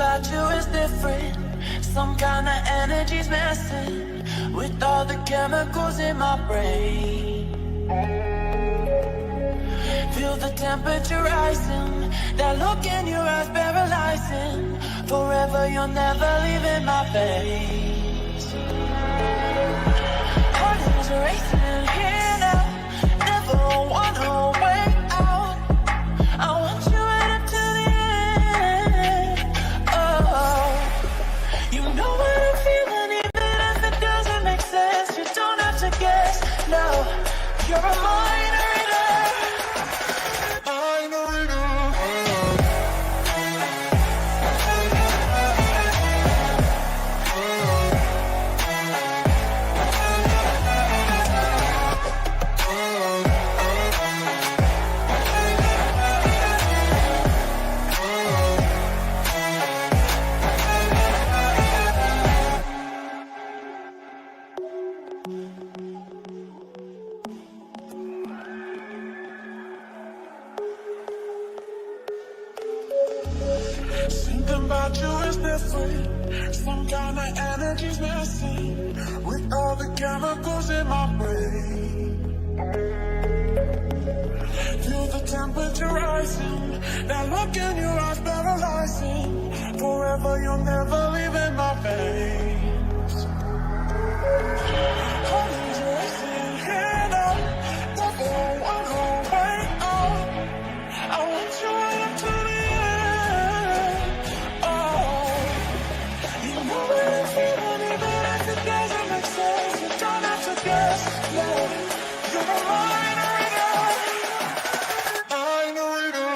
about you is different. Some kind of energy's messing with all the chemicals in my brain. Feel the temperature rising, that look in your eyes paralyzing. Forever you're never leaving my face. Heart is racing here now, never wanna wait out. I want you right up to the end. Oh, you know what I'm feeling, even if it doesn't make sense. You don't have to guess, no. You're a mind reader. Something about you is different. Some kind of energy's messing with all the chemicals in my brain. Feel the temperature rising, that look in your eyes paralyzing. Forever you're never leaving my veins. Heart is racing here now, never wanna wait out. I want you right up to the end. Oh, you know what I'm feeling, even if it doesn't make sense. You don't have to guess, no. You're a mind reader. Mind reader.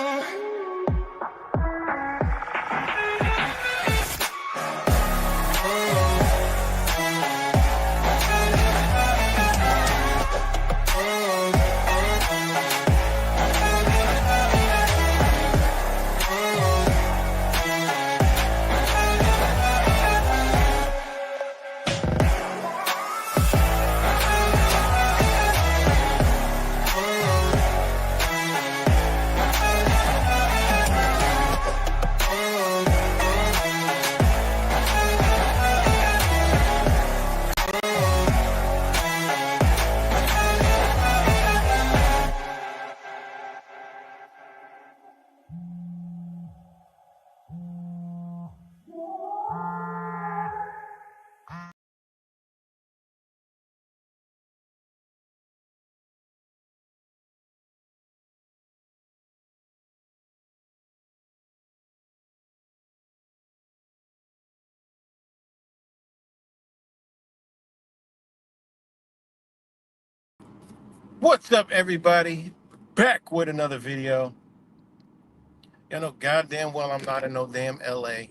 What's up, everybody? Back with another video. You know goddamn well I'm not in no damn LA.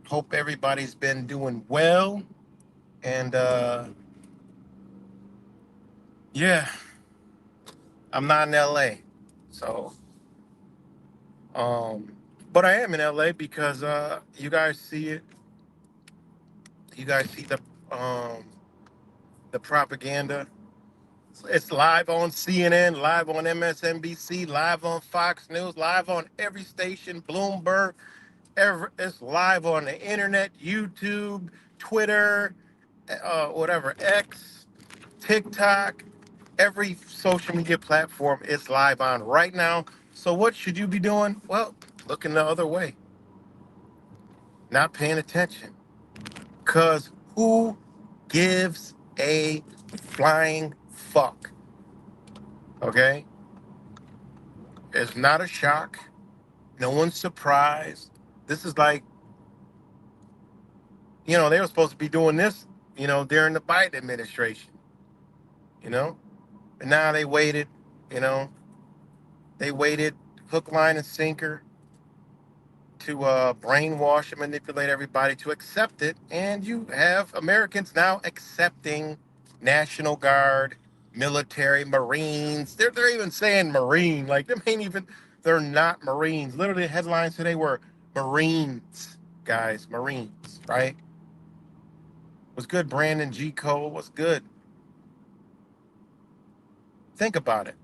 Hope everybody's been doing well. And yeah, I'm not in LA. So but I am in LA because you guys see it. You guys see the propaganda. It's live on CNN, live on MSNBC, live on Fox News, live on every station, Bloomberg. It's live on the internet, YouTube, Twitter, whatever, X, TikTok, every social media platform it's live on right now. So what should you be doing? Well, looking the other way, not paying attention. Because who gives a flying fuck? Okay? It's not a shock. No one's surprised. This is like, they were supposed to be doing this, during the Biden administration, And now you know, they waited hook, line, and sinker to brainwash and manipulate everybody to accept it. And you have Americans now accepting National Guard, military, Marines. They're even saying Marine. Like, they're not Marines. Literally, the headlines today were Marines, guys, Marines, right? Was good, Brandon G. Cole. Was good. Think about it.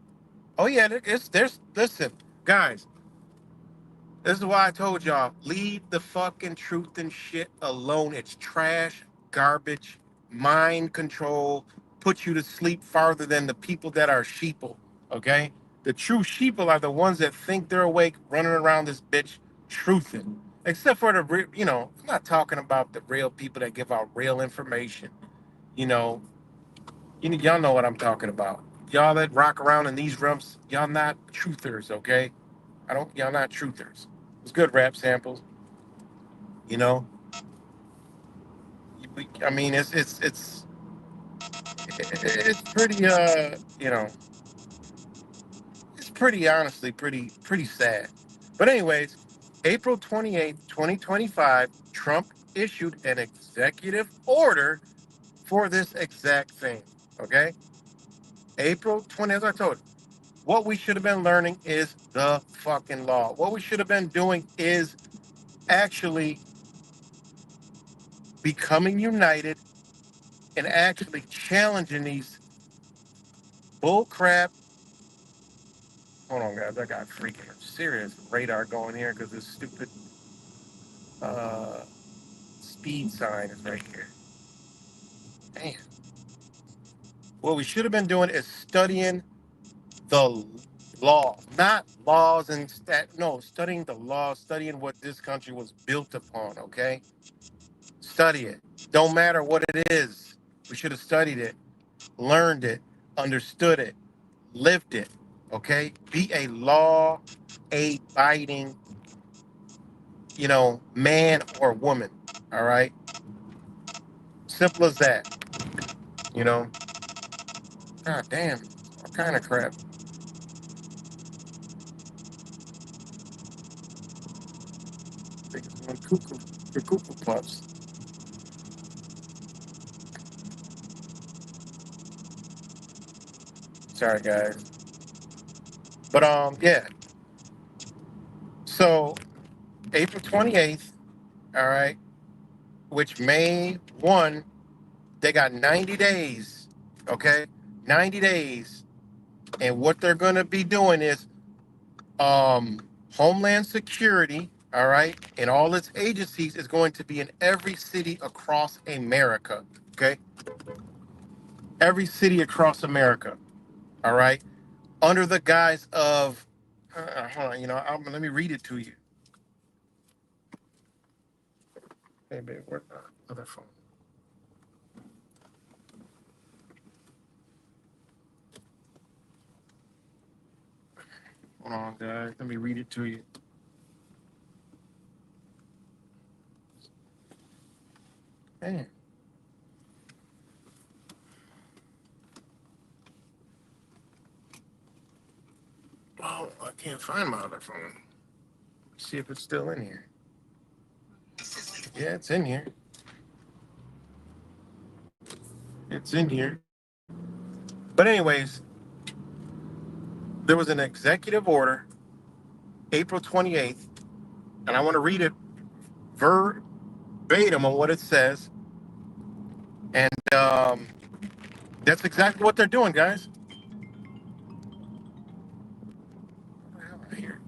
Oh, yeah, listen, guys, This is why I told y'all, leave the fucking truth and shit alone. It's trash, garbage, mind control, put you to sleep farther than the people that are sheeple, okay? The true sheeple are the ones that think they're awake, running around this bitch truthing. Except for I'm not talking about the real people that give out real information. You know, y'all know what I'm talking about. Y'all that rock around in these rooms, y'all not truthers, okay? Y'all not truthers. It's good rap samples, you know. I mean, it's pretty, it's pretty honestly pretty sad. But anyways, April 28th, 2025, Trump issued an executive order for this exact thing. Okay, April 20th, as I told you, what we should have been learning is the fucking law. What we should have been doing is actually becoming united and actually challenging these bullcrap. Hold on, guys. I got freaking serious radar going here because this stupid uh, speed sign is right here. Man, what we should have been doing is studying the law, not laws and no, studying the law, studying what this country was built upon. Okay, study it. Don't matter what it is. We should have studied it, learned it, understood it, lived it. Okay, be a law abiding, man or woman. All right, simple as that. You know, God damn, what kind of crap? I think it's one cuckoo, the cuckoo puffs. Sorry, guys, but yeah. So April 28th, all right, which May 1, they got 90 days. Okay, 90 days, and what they're gonna be doing is um Homeland Security, all right, and all its agencies is going to be in every city across America. Okay, every city across America. All right, under the guise of, hold on, let me read it to you. Hey, babe, where's the other phone? Hold on, guys. Let me read it to you. Man. Oh, I can't find my other phone. See if it's still in here. Yeah, it's in here. It's in here. But anyways, there was an executive order, April 28th, and I want to read it verbatim on what it says. And that's exactly what they're doing, guys. What the hell are here?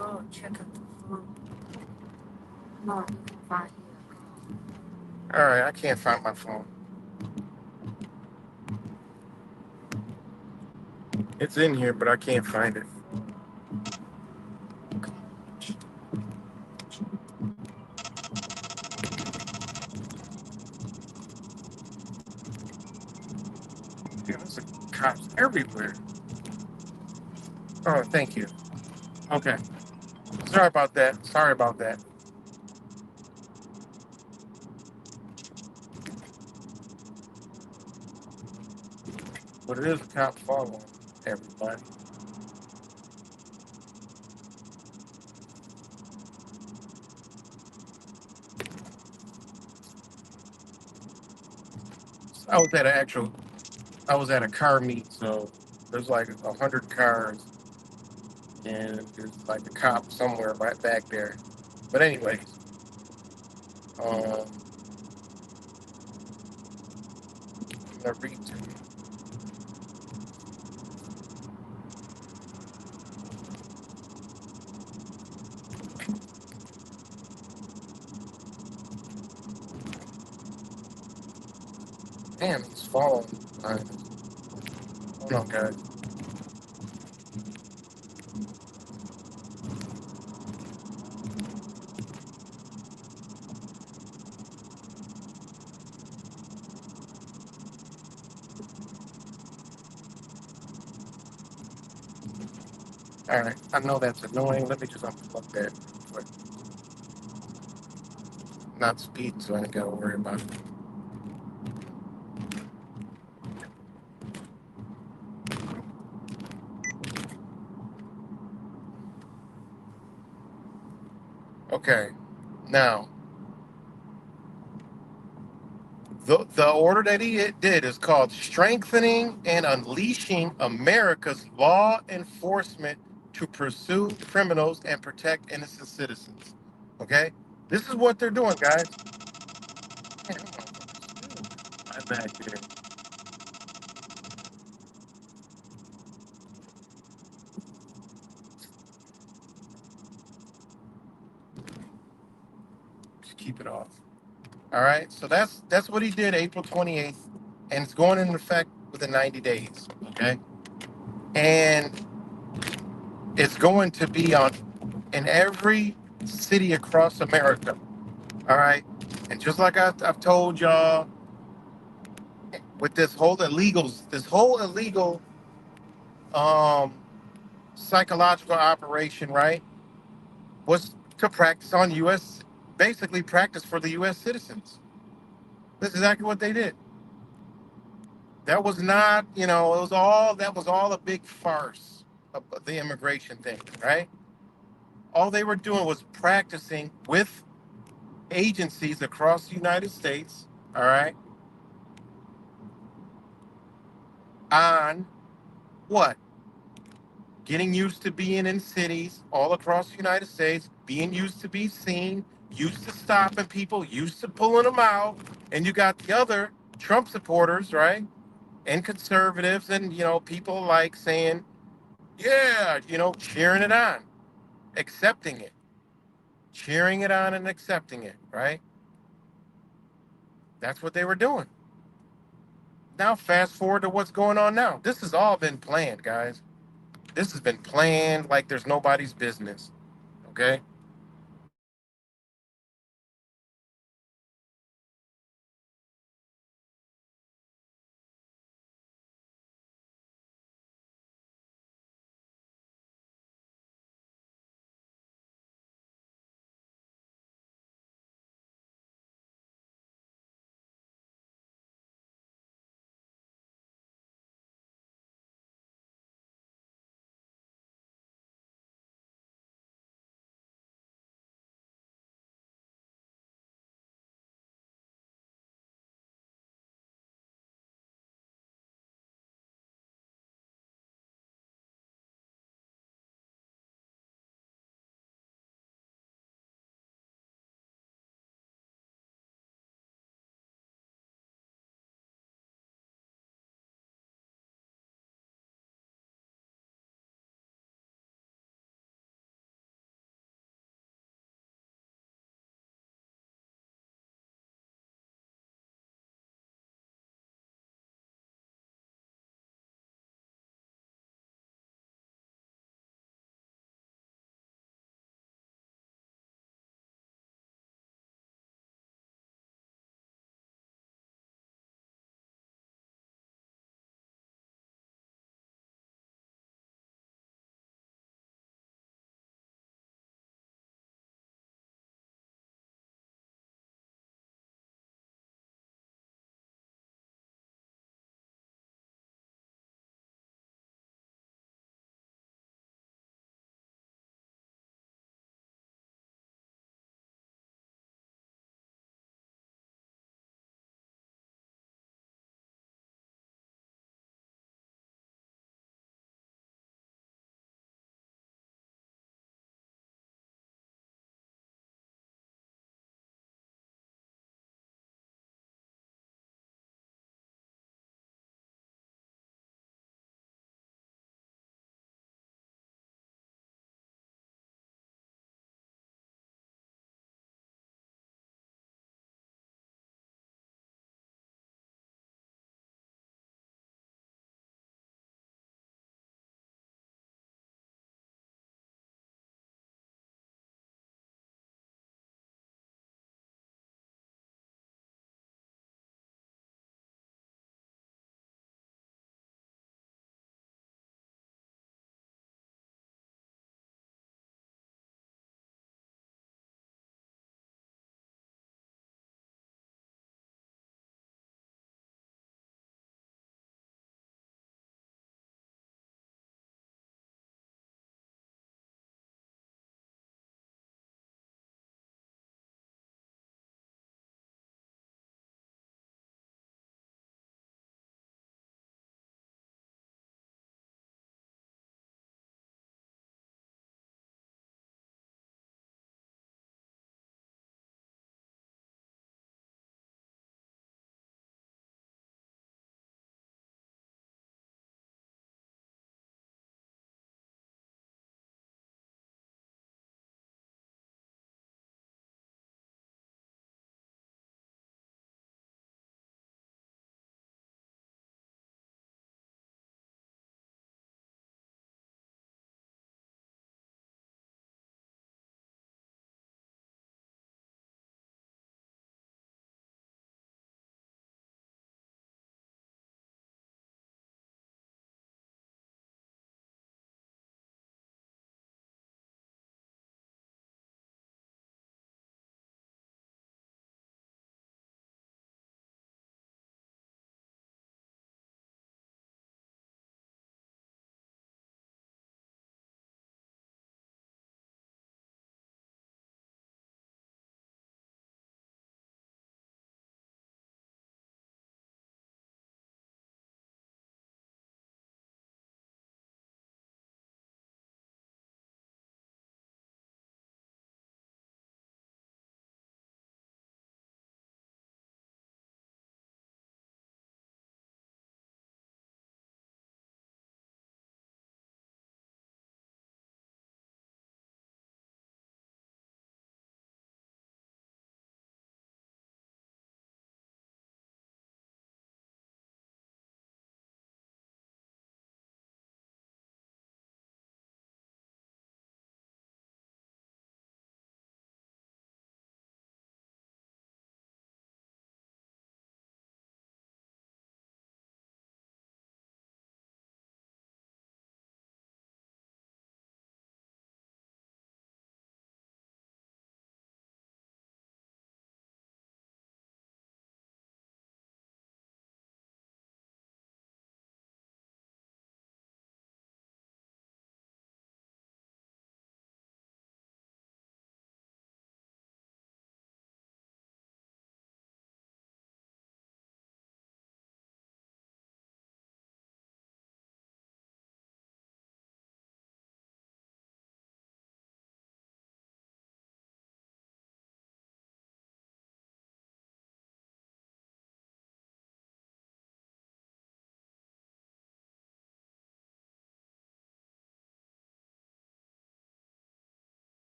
Oh, check out the phone. No, you can find All right, I can't find my phone. It's in here, but I can't find it. Yeah, there's cops everywhere. Oh, thank you. Okay. Sorry about that. Sorry about that. But it is a cop following everybody. I was at an actual, I was at a car meet, so there's like 100 cars, and there's like a cop somewhere right back there. But anyways, um, I'm gonna read to you. Damn, he's falling. All right. Hold on, guys. All right. I know that's annoying. Let me just unplug that. But not speed, so I ain't gotta worry about it. Okay. Now, the order that he did is called Strengthening and Unleashing America's Law Enforcement to Pursue Criminals and Protect Innocent Citizens. Okay? This is what they're doing, guys. Man, them motherfuckers still right back there. Just keep it off. All right? So that's what he did April 28th, and it's going into effect within 90 days. Okay? And it's going to be on in every city across America. All right. And just like I've told y'all with this whole illegal um, psychological operation, right, was to practice on U.S., basically practice for the U.S. citizens. That's exactly what they did. That was not, that was all a big farce of the immigration thing, right? All they were doing was practicing with agencies across the United States, all right, on what? Getting used to being in cities all across the United States, being used to be seen, used to stopping people, used to pulling them out. And you got the other Trump supporters, right? And conservatives and, people like saying, yeah, cheering it on, accepting it, cheering it on and accepting it, right? That's what they were doing. Now, fast forward to what's going on now. This has all been planned, guys. This has been planned like there's nobody's business, okay?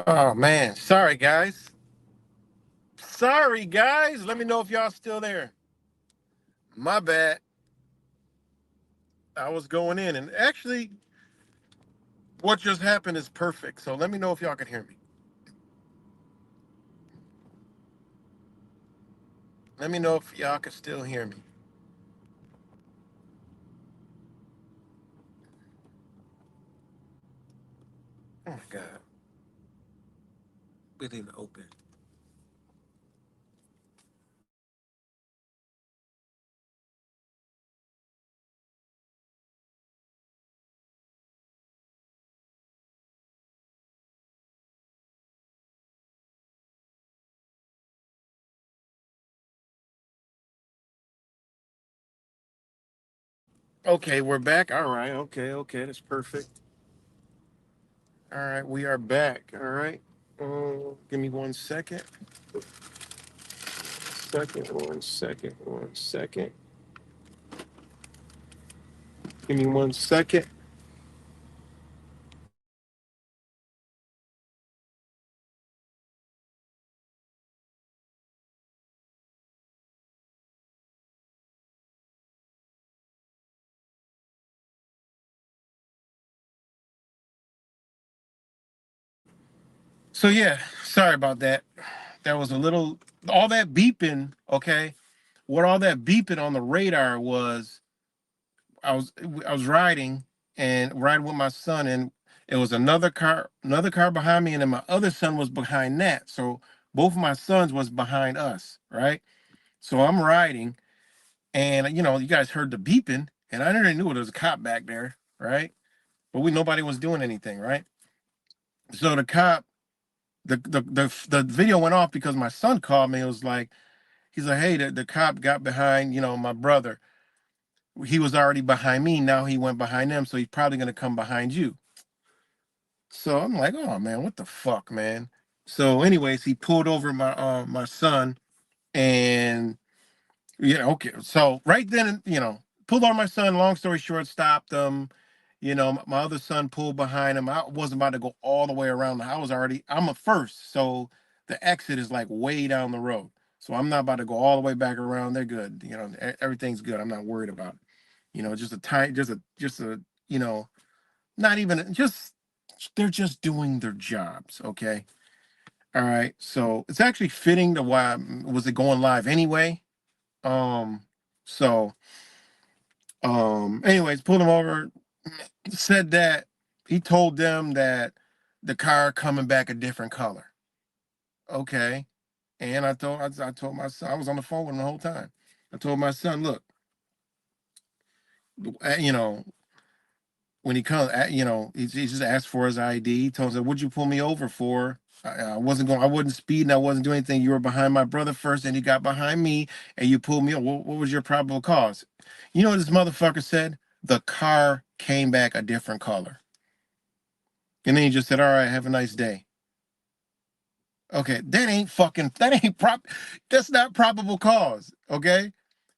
Oh man, sorry guys. Sorry guys. Let me know if y'all still there. My bad. I was going in, and actually, what just happened is perfect. So let me know if y'all can hear me. Let me know if y'all can still hear me. Oh my god, it didn't open. Okay, we're back. All right. Okay. Okay, that's perfect. All right, we are back. All right. Give me 1 second. Second. 1 second. 1 second. Give me 1 second. So yeah, sorry about that. That was a little all that beeping. Okay, what all that beeping on the radar was. I was riding and riding with my son, and it was another car behind me, and then my other son was behind that. So both of my sons was behind us, right? So I'm riding, and you guys heard the beeping, and I never knew there was a cop back there, right? But nobody was doing anything, right? So the cop, the video went off because my son called me. It was like he's like, hey, the cop got behind, my brother. He was already behind me. Now he went behind them, so he's probably gonna come behind you. So I'm like, oh man, what the fuck, man? So, anyways, he pulled over my son, and okay. So right then, pulled over my son. Long story short, stopped him. My other son pulled behind him. I wasn't about to go all the way around. I'm a first, so the exit is like way down the road. So I'm not about to go all the way back around. They're good. Everything's good. I'm not worried about it. Just a time, just a, not even just they're just doing their jobs. Okay. All right. So it's actually fitting to why was it going live anyway. Um, so anyways, pulled him over, said that he told them that the car coming back a different color. Okay. And I told my son, I was on the phone with him the whole time. I told my son, look, you know, when he comes, he just asked for his ID. He told him, "What'd you pull me over for? I wasn't speeding. I wasn't doing anything. You were behind my brother first, and you got behind me, and you pulled me over. What was your probable cause?" You know what this motherfucker said? The car came back a different color, and then he just said, "All right, have a nice day." Okay, that ain't that's not probable cause. Okay,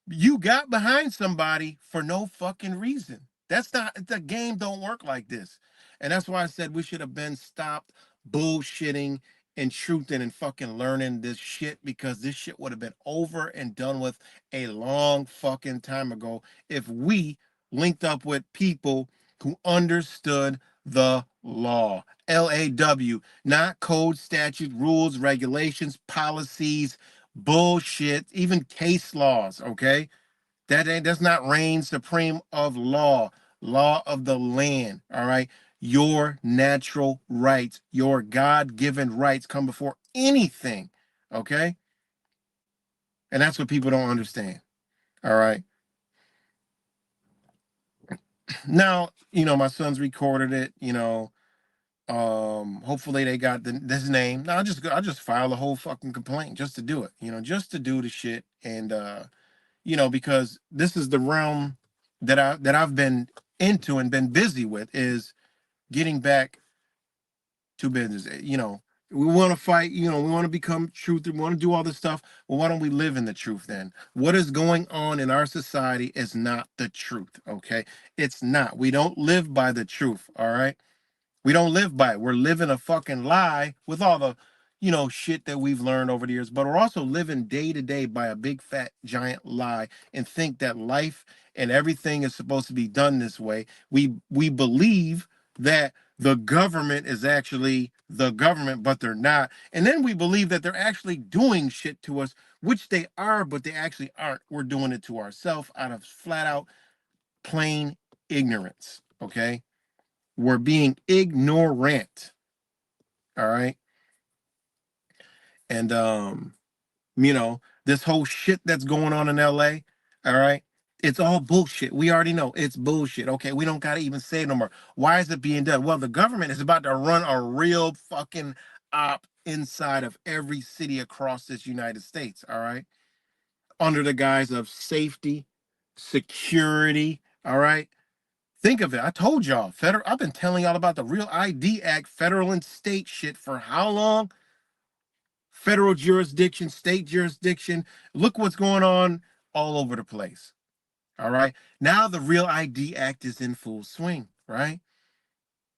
you got behind somebody for no fucking reason. That's not the game don't work like this. And that's why I said we should have been stopped bullshitting and truthing and fucking learning this shit, because this shit would have been over and done with a long fucking time ago if we linked up with people who understood the law. LAW, not code, statute, rules, regulations, policies, bullshit, even case laws, okay? That's not reign supreme of law, law of the land, all right? Your natural rights, your God-given rights come before anything, okay? And that's what people don't understand, all right? Now, my sons recorded it, hopefully they got this name. Now I just file a whole fucking complaint just to do it, just to do the shit. And because this is the realm that I've been into and been busy with, is getting back to business. We want to fight, we want to become truth, we want to do all this stuff. Well, why don't we live in the truth then? What is going on in our society is not the truth, okay? It's not. We don't live by the truth, all right? We don't live by it. We're living a fucking lie with all the, shit that we've learned over the years, but we're also living day to day by a big fat giant lie and think that life and everything is supposed to be done this way. We believe that the government is actually the government, but they're not. And then we believe that they're actually doing shit to us, which they are, but they actually aren't. We're doing it to ourselves out of flat out plain ignorance. Okay? We're being ignorant. All right. And this whole shit that's going on in LA, all right, it's all bullshit. We already know it's bullshit. Okay, we don't gotta even say it no more. Why is it being done? Well, the government is about to run a real fucking op inside of every city across this United States, all right, under the guise of safety, security, all right. Think of it. I told y'all, federal. I've been telling y'all about the Real ID Act, federal and state shit for how long? Federal jurisdiction, state jurisdiction. Look what's going on all over the place. All right. Now the Real ID Act is in full swing, right?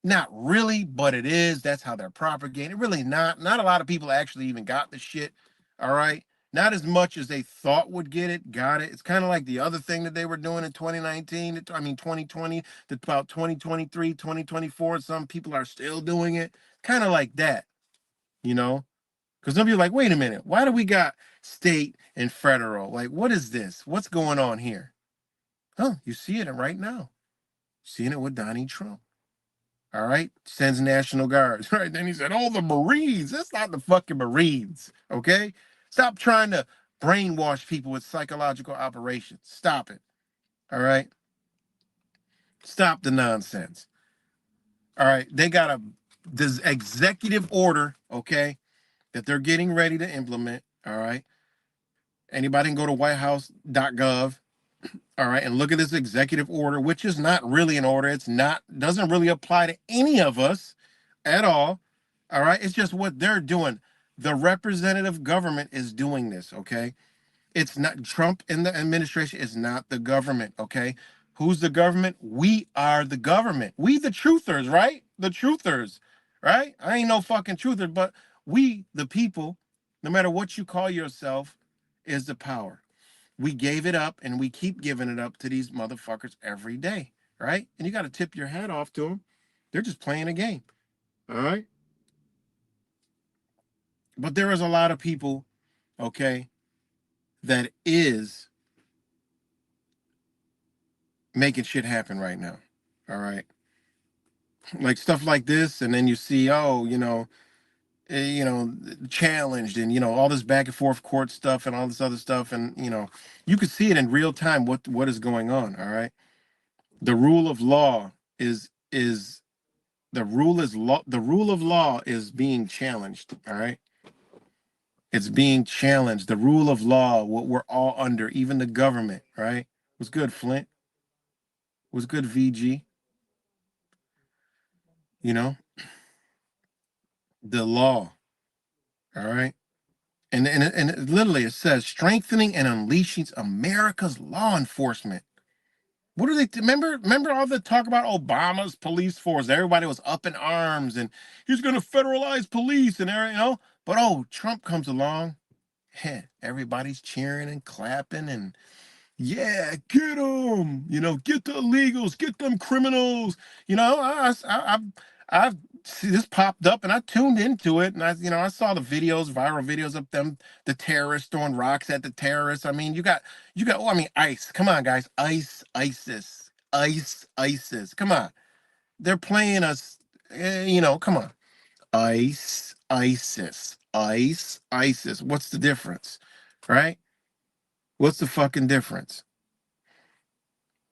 Not really, but it is. That's how they're propagating. Really not. Not a lot of people actually even got the shit. All right. Not as much as they thought would get it, got it. It's kind of like the other thing that they were doing in 2019, 2020, about 2023, 2024. Some people are still doing it. Kind of like that, you know? Because some people are like, wait a minute, why do we got state and federal? Like, what is this? What's going on here? Oh, you see it right now. Seeing it with Donnie Trump. All right. Sends National Guards. Right. Then he said, oh, the Marines. That's not the fucking Marines. Okay. Stop trying to brainwash people with psychological operations. Stop it. All right. Stop the nonsense. All right. They got this executive order, okay, that they're getting ready to implement. All right. Anybody can go to whitehouse.gov, all right, and look at this executive order, which is not really an order. It's not, doesn't really apply to any of us at all. All right. It's just what they're doing. The representative government is doing this, okay? It's not Trump and the administration is not the government, okay? Who's the government? We are the government. We the truthers, right? The truthers, right? I ain't no fucking truther, but we, the people, no matter what you call yourself, is the power. We gave it up and we keep giving it up to these motherfuckers every day, right? And you got to tip your hat off to them. They're just playing a game, all right? But there is a lot of people, okay, that is making shit happen right now, all right? Like stuff like this, and then you see, oh, challenged, and all this back and forth court stuff and all this other stuff, and you could see it in real time what is going on, all right? The rule of law is the rule of law is being challenged, all right? It's being challenged. The rule of law, what we're all under, even the government, right? Was good, Flint. Was good, VG. You know, the law, all right? And literally it says strengthening and unleashing America's law enforcement. What do they remember all the talk about Obama's police force? Everybody was up in arms and he's going to federalize police and everything. But Trump comes along, everybody's cheering and clapping and yeah, get them, get the illegals, get them criminals. I've see this popped up and I tuned into it and I saw the videos, viral videos of them, the terrorists throwing rocks at the terrorists. I mean, ICE. Come on, guys, ISIS. Come on, they're playing us. Come on, ISIS. What's the difference, right? What's the fucking difference?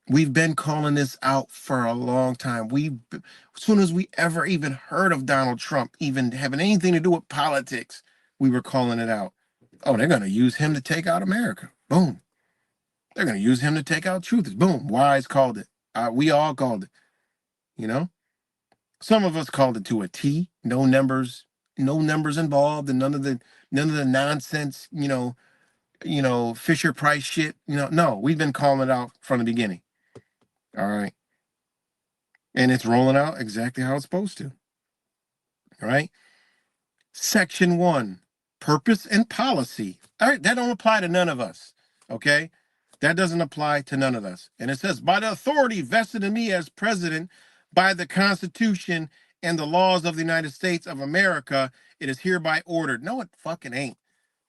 We've been calling this out for a long time. As soon as we ever even heard of Donald Trump even having anything to do with politics, we were calling it out. Oh, they're going to use him to take out America. Boom. They're going to use him to take out truthers. Boom. Wise called it. We all called it. You know, some of us called it to a T. No numbers involved, and none of the nonsense. Fisher Price shit. No, we've been calling it out from the beginning. All right. And it's rolling out exactly how it's supposed to. All right. Section 1, purpose and policy. All right, that don't apply to none of us. Okay? That doesn't apply to none of us. And it says, by the authority vested in me as president by the Constitution and the laws of the United States of America, it is hereby ordered. No, it fucking ain't.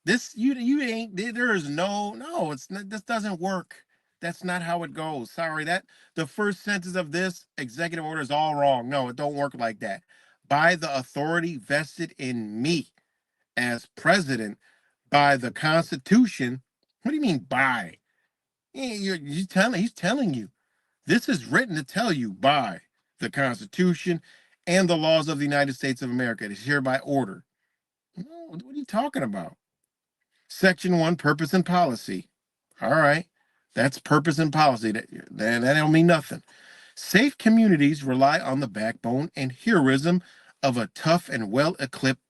This you ain't there is no, it's not, this doesn't work. That's not how it goes. Sorry, that the first sentence of this executive order is all wrong. No, it don't work like that. By the authority vested in me as president by the Constitution. What do you mean by? He's telling you. This is written to tell you by the Constitution and the laws of the United States of America. It is hereby ordered. No, what are you talking about? Section 1, purpose and policy. All right. That's purpose and policy. That don't mean nothing. Safe communities rely on the backbone and heroism of a tough and well-equipped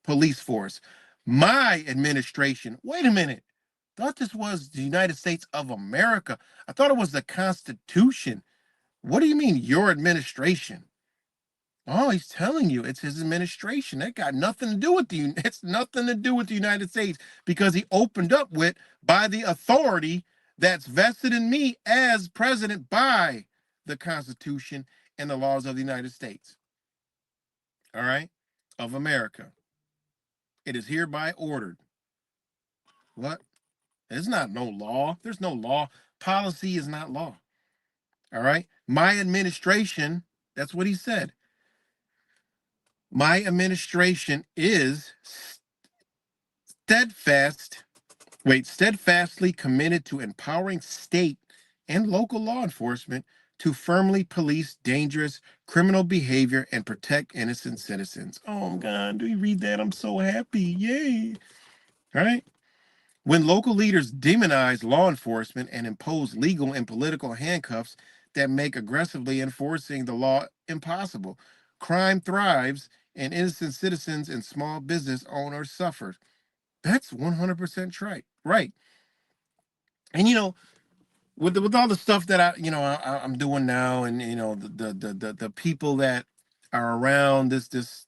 police force. My administration, wait a minute. Thought this was the United States of America. I thought it was the Constitution. What do you mean, your administration? Oh, he's telling you it's his administration. That got nothing to do with the it's nothing to do with the United States because he opened up with by the authority that's vested in me as president by the Constitution and the laws of the United States. All right, of America. It is hereby ordered. What? There's not no law. There's no law. Policy is not law. All right. My administration, that's what he said. My administration is steadfast, steadfastly committed to empowering state and local law enforcement to firmly police dangerous criminal behavior and protect innocent citizens. Oh God, do you read that? I'm so happy. Yay. All right. When local leaders demonize law enforcement and impose legal and political handcuffs that make aggressively enforcing the law impossible, crime thrives and innocent citizens and small business owners suffer. That's 100% right. Right. And with all the stuff that I'm doing now, and the people that are around this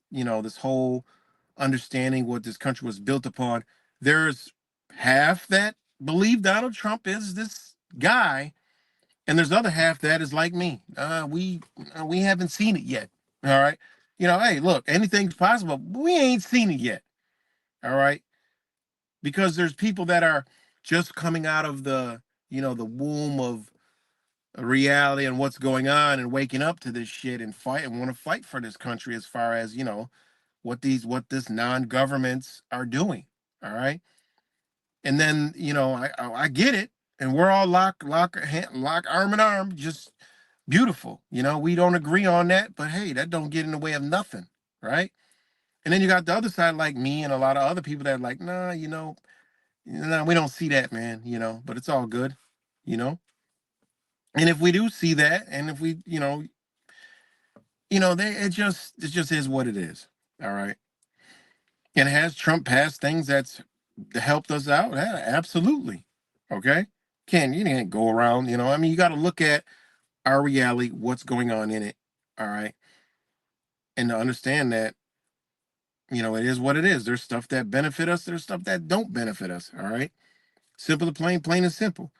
whole understanding what this country was built upon, there's half that believe Donald Trump is this guy, and there's other half that is like me. We haven't seen it yet. All right. Hey, look, anything's possible. But we ain't seen it yet. All right. Because there's people that are just coming out of the womb of reality and what's going on and waking up to this shit and fight and want to fight for this country as far as, what this non-governments are doing. All right. And then, I get it. And we're all lock arm in arm, just beautiful. We don't agree on that, but hey, that don't get in the way of nothing. Right. And then you got the other side, like me and a lot of other people that are like, nah, no, we don't see that, man, but it's all good, you know. And if we do see that, and if we, it just is what it is. All right. And has Trump passed things that's helped us out? Yeah, absolutely. Okay. You can't go around, I mean, you got to look at our reality, what's going on in it. All right. And to understand that, it is what it is. There's stuff that benefit us, there's stuff that don't benefit us. All right. Simple to plain and simple.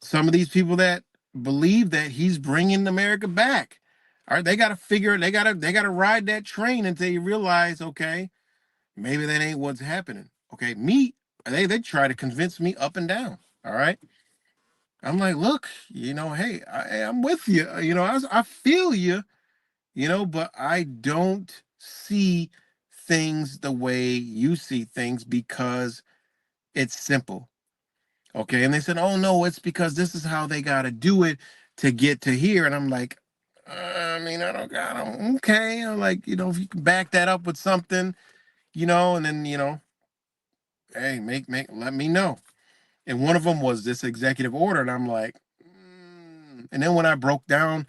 Some of these people that believe that he's bringing America back, all right, they got to they got to ride that train until you realize, okay, maybe that ain't what's happening. Okay, they try to convince me up and down. All right, I'm like, look, hey, I'm with you. I feel you. But I don't see things the way you see things because it's simple. Okay. And they said, oh, no, it's because this is how they got to do it to get to here. And I'm like, I mean, I don't, okay. I'm like, if you can back that up with something, and then, hey, let me know. And one of them was this executive order. And I'm like, and then when I broke down,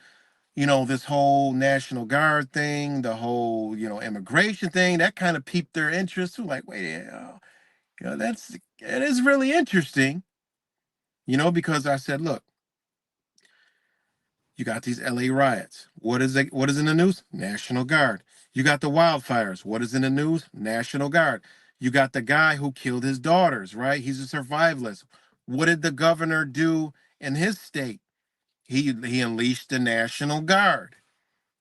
this whole National Guard thing, the whole, immigration thing, that kind of piqued their interest. Too. Like, wait, it is really interesting, because I said, look, you got these LA riots. What is in the news? National Guard. You got the wildfires. What is in the news? National Guard. You got the guy who killed his daughters, right? He's a survivalist. What did the governor do in his state? He unleashed the National Guard.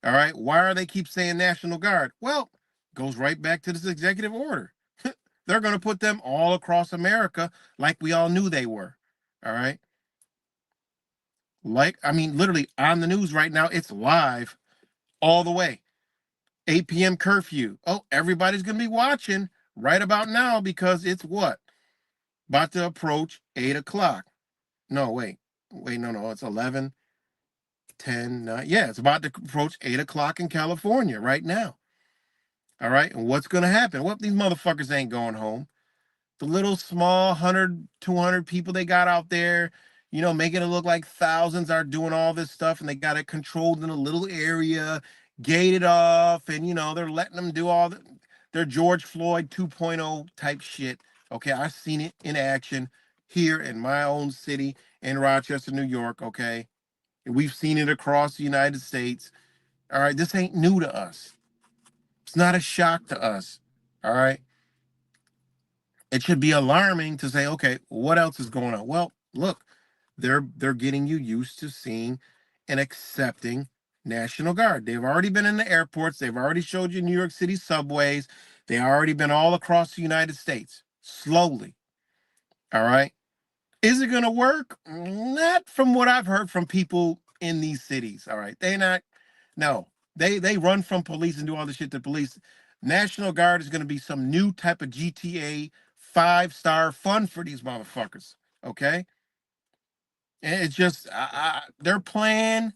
All right. Why are they keep saying National Guard? Well, goes right back to this executive order. They're going to put them all across America like we all knew they were. All right. Like, I mean, literally on the news right now, it's live all the way. 8 p.m. curfew. Oh, everybody's going to be watching right about now because it's what? About to approach 8 o'clock. No, wait. Wait, no. It's 11, 10, 9. Yeah, it's about to approach 8 o'clock in California right now. All right. And what's going to happen? Well, these motherfuckers ain't going home. The little small 100, 200 people they got out there, making it look like thousands are doing all this stuff and they got it controlled in a little area, gated off, and they're letting them do all their George Floyd 2.0 type shit. Okay, I've seen it in action here in my own city in Rochester, New York. Okay, we've seen it across the United States. All right, this ain't new to us. It's not a shock to us. All right. It should be alarming to say, okay, what else is going on? Well, look, they're getting you used to seeing and accepting National Guard. They've already been in the airports. They've already showed you New York City subways. They already been all across the United States slowly. All right. Is it going to work? Not from what I've heard from people in these cities. All right. They not. No, they run from police and do all the shit to police. National Guard is going to be some new type of GTA 5-star fun for these motherfuckers. Okay. And it's just their plan.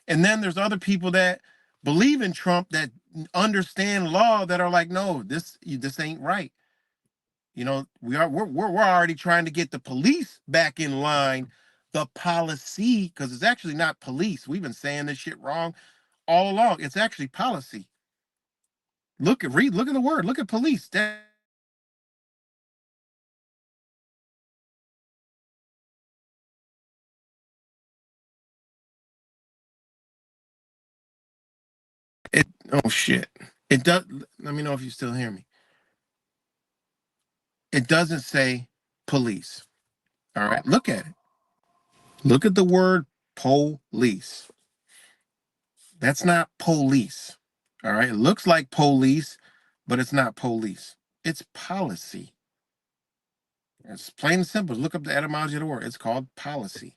And then there's other people that believe in Trump that understand law that are like, no, this ain't right. We're already trying to get the police back in line, the policy, because it's actually not police. We've been saying this shit wrong all along. It's actually policy. Look at the word. Look at police. It oh shit. It does. Let me know if you still hear me. It doesn't say police. All right. Look at it. Look at the word police. That's not police. All right. It looks like police, but it's not police. It's policy. It's plain and simple. Look up the etymology of the word. It's called policy.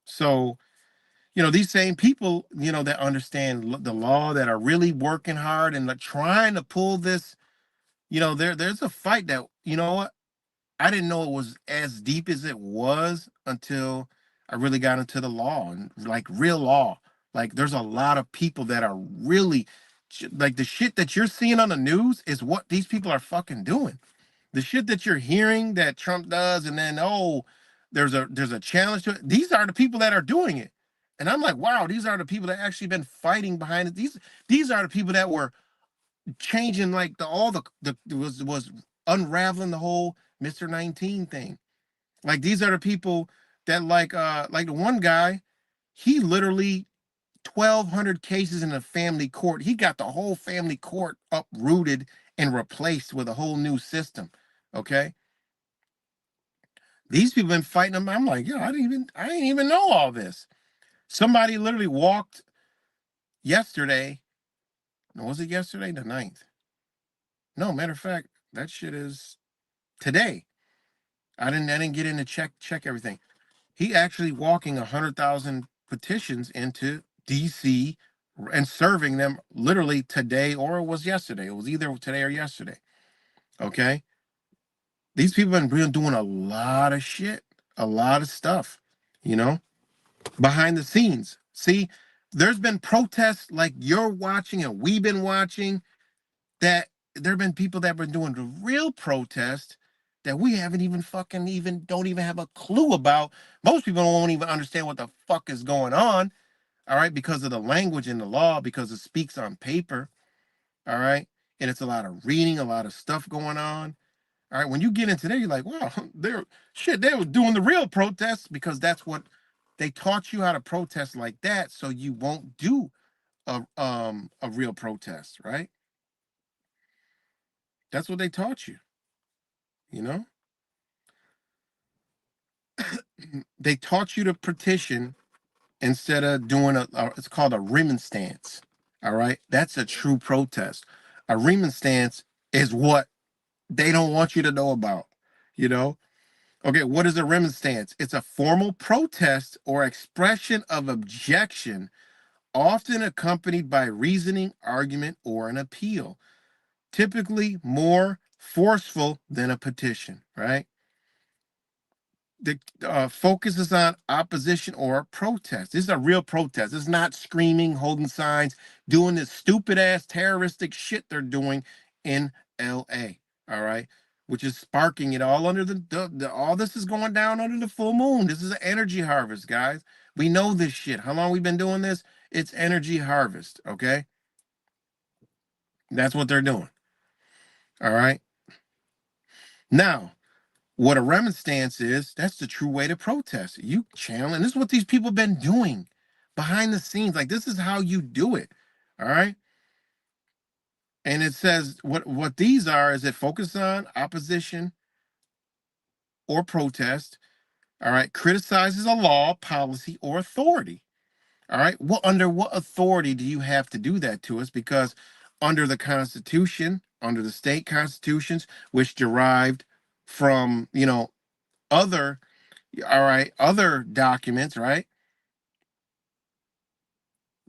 So, these same people, that understand the law, that are really working hard and like trying to pull this, there's a fight that, what? I didn't know it was as deep as it was until I really got into the law and like real law. Like there's a lot of people that are really like the shit that you're seeing on the news is what these people are fucking doing. The shit that you're hearing that Trump does, and then there's a challenge to it. These are the people that are doing it, and I'm like, wow, these are the people that actually been fighting behind it. These are the people that were changing like the was unraveling the whole Mr. 19 thing. Like these are the people that like the one guy, he literally 1,200 cases in a family court. He got the whole family court uprooted and replaced with a whole new system. Okay. These people been fighting them. I'm like, yo, I didn't even know all this. Somebody literally walked yesterday. No, was it yesterday? The 9th. No, matter of fact, that shit is today. I didn't get in to check everything. He actually walking 100,000 petitions into DC and serving them literally today, or it was yesterday. It was either today or yesterday. Okay. These people have been doing a lot of shit, a lot of stuff, you know, behind the scenes. See, there's been protests like you're watching and we've been watching that there have been people that have been doing the real protest that we haven't even fucking even don't even have a clue about. Most people won't even understand what the fuck is going on. All right, because of the language in the law, because it speaks on paper. All right, and it's a lot of reading, a lot of stuff going on. All right, when you get into there, you're like, wow, they were doing the real protests because that's what they taught you how to protest like that, so you won't do a real protest, right? That's what they taught you, you know? They taught you to petition instead of doing it's called a remonstrance. All right? That's a true protest. A remonstrance is what they don't want you to know about, you know? Okay, what is a remonstrance? It's a formal protest or expression of objection, often accompanied by reasoning, argument, or an appeal, typically more forceful than a petition, right? The focus is on opposition or protest. This is a real protest. It's not screaming, holding signs, doing this stupid ass terroristic shit they're doing in LA. All right. Which is sparking it all under all this is going down under the full moon. This is an energy harvest, guys. We know this shit. How long we been doing this? It's energy harvest. Okay. That's what they're doing. All right. Now, what a remonstrance is, that's the true way to protest. You challenge, and this is what these people have been doing behind the scenes. Like, this is how you do it. All right. And it says what these are is it focus on opposition or protest. All right. Criticizes a law, policy, or authority. All right. Well, under what authority do you have to do that to us? Because under the Constitution, under the state constitutions, which derived from, other all right, other documents, right?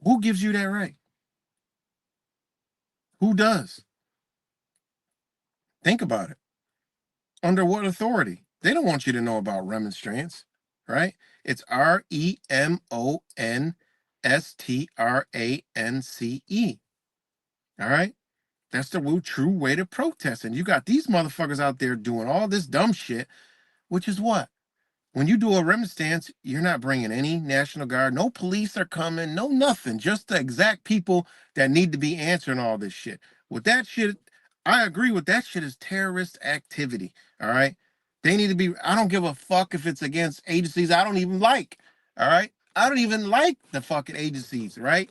Who gives you that right? Who does? Think about it. Under what authority? They don't want you to know about remonstrance, right? It's REMONSTRANCE. All right. That's the true way to protest. And you got these motherfuckers out there doing all this dumb shit, which is what? When you do a remonstrance, you're not bringing any National Guard. No police are coming. No nothing. Just the exact people that need to be answering all this shit. With that shit, I agree with that shit is terrorist activity. All right. They need to be. I don't give a fuck if it's against agencies I don't even like. All right. I don't even like the fucking agencies. Right.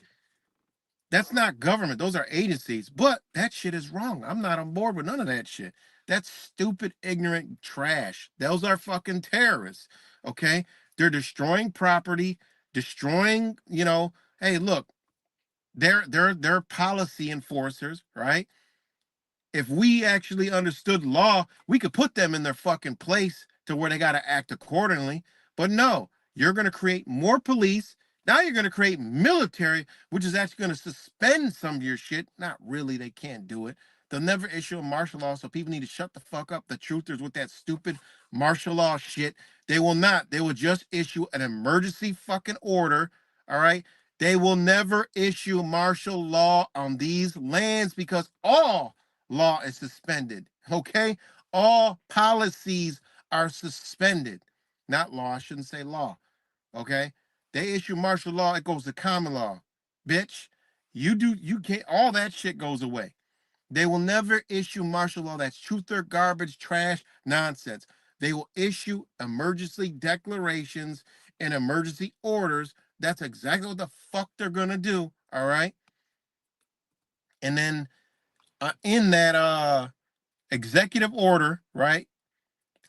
That's not government. Those are agencies. But that shit is wrong. I'm not on board with none of that shit. That's stupid, ignorant trash. Those are fucking terrorists. Okay? They're destroying property, destroying, hey, look, they're policy enforcers, right? If we actually understood law, we could put them in their fucking place to where they got to act accordingly. But no, you're going to create more police. Now you're going to create military, which is actually going to suspend some of your shit. Not really, they can't do it. They'll never issue a martial law, so people need to shut the fuck up. The truthers with that stupid martial law shit. They will not. They will just issue an emergency fucking order. All right. They will never issue martial law on these lands because all law is suspended. Okay? All policies are suspended. Not law, I shouldn't say law. Okay? They issue martial law, it goes to common law. Bitch, you can't, all that shit goes away. They will never issue martial law. That's truther, garbage, trash, nonsense. They will issue emergency declarations and emergency orders. That's exactly what the fuck they're gonna do. All right. And then in that executive order, right,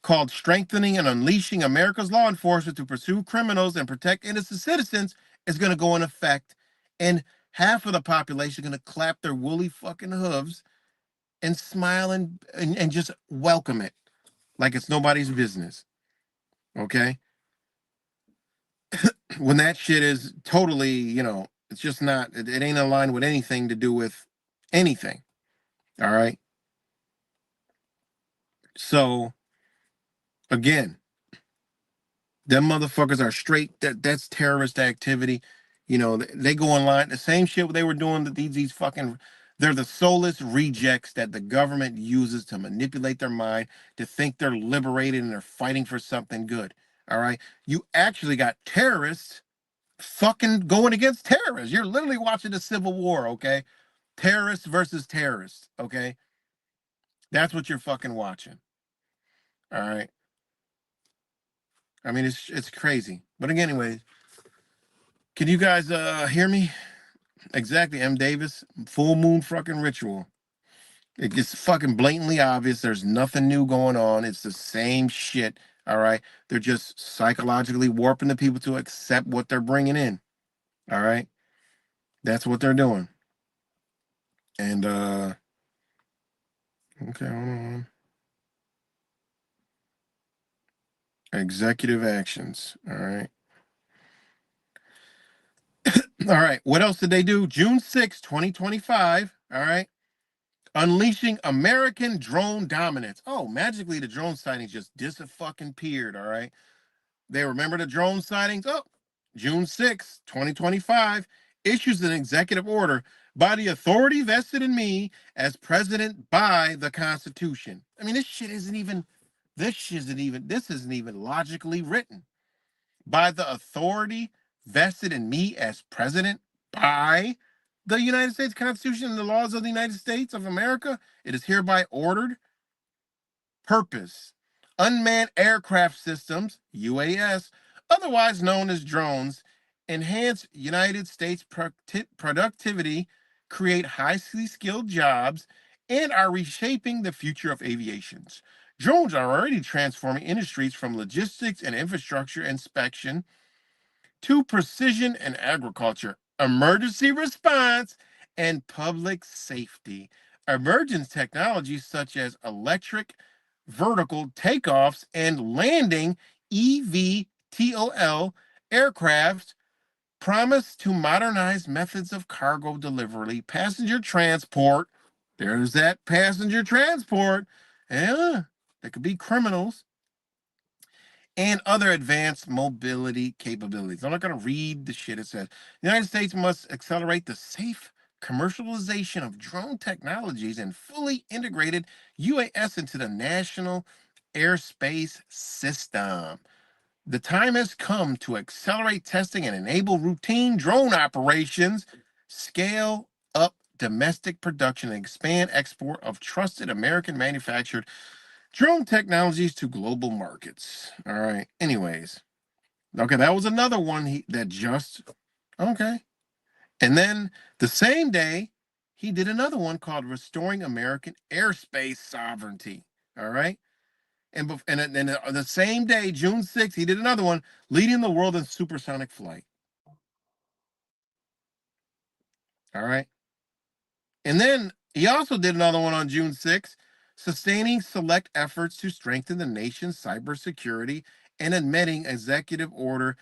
called Strengthening and Unleashing America's Law Enforcement to Pursue Criminals and Protect Innocent Citizens, is going to go in effect. And half of the population is going to clap their woolly fucking hooves and smile and just welcome it like it's nobody's business. Okay? When that shit is totally, it's just not, it ain't aligned with anything to do with anything. All right? So, again, them motherfuckers are straight. That's terrorist activity. They go online. The same shit they were doing. These fucking. They're the soulless rejects that the government uses to manipulate their mind to think they're liberated and they're fighting for something good. All right. You actually got terrorists fucking going against terrorists. You're literally watching a civil war. Okay. Terrorists versus terrorists. Okay. That's what you're fucking watching. All right. I mean, it's crazy. But again, anyway, can you guys hear me? Exactly, M. Davis. Full moon fucking ritual. It gets fucking blatantly obvious. There's nothing new going on. It's the same shit. All right. They're just psychologically warping the people to accept what they're bringing in. All right. That's what they're doing. And, okay, hold on. Executive actions. All right. All right. What else did they do? June 6, 2025. All right. Unleashing American drone dominance. Oh, magically the drone sightings just disappeared. All right. They remember the drone sightings? Oh, June 2025, issues an executive order by the authority vested in me as president by the Constitution. I mean, this isn't even logically written. By the authority vested in me as president by the United States Constitution and the laws of the United States of America, it is hereby ordered. Purpose: unmanned aircraft systems, UAS, otherwise known as drones, enhance United States productivity, create highly skilled jobs, and are reshaping the future of aviation. Drones are already transforming industries from logistics and infrastructure inspection to precision and agriculture, emergency response, and public safety. Emerging technologies such as electric vertical takeoffs and landing (EVTOL) aircraft promise to modernize methods of cargo delivery, passenger transport. There's that passenger transport. Yeah, there could be criminals and other advanced mobility capabilities. I'm not going to read the shit it says. The United States must accelerate the safe commercialization of drone technologies and fully integrated UAS into the national airspace system. The time has come to accelerate testing and enable routine drone operations, scale up domestic production, and expand export of trusted American manufactured drone technologies to global markets. All right. Anyways, okay, that was another one that just okay. And then the same day, he did another one called "Restoring American Airspace Sovereignty." All right. And then the same day, June 6th, he did another one, leading the world in supersonic flight. All right. And then he also did another one on June 6th, sustaining select efforts to strengthen the nation's cybersecurity and admitting Executive Order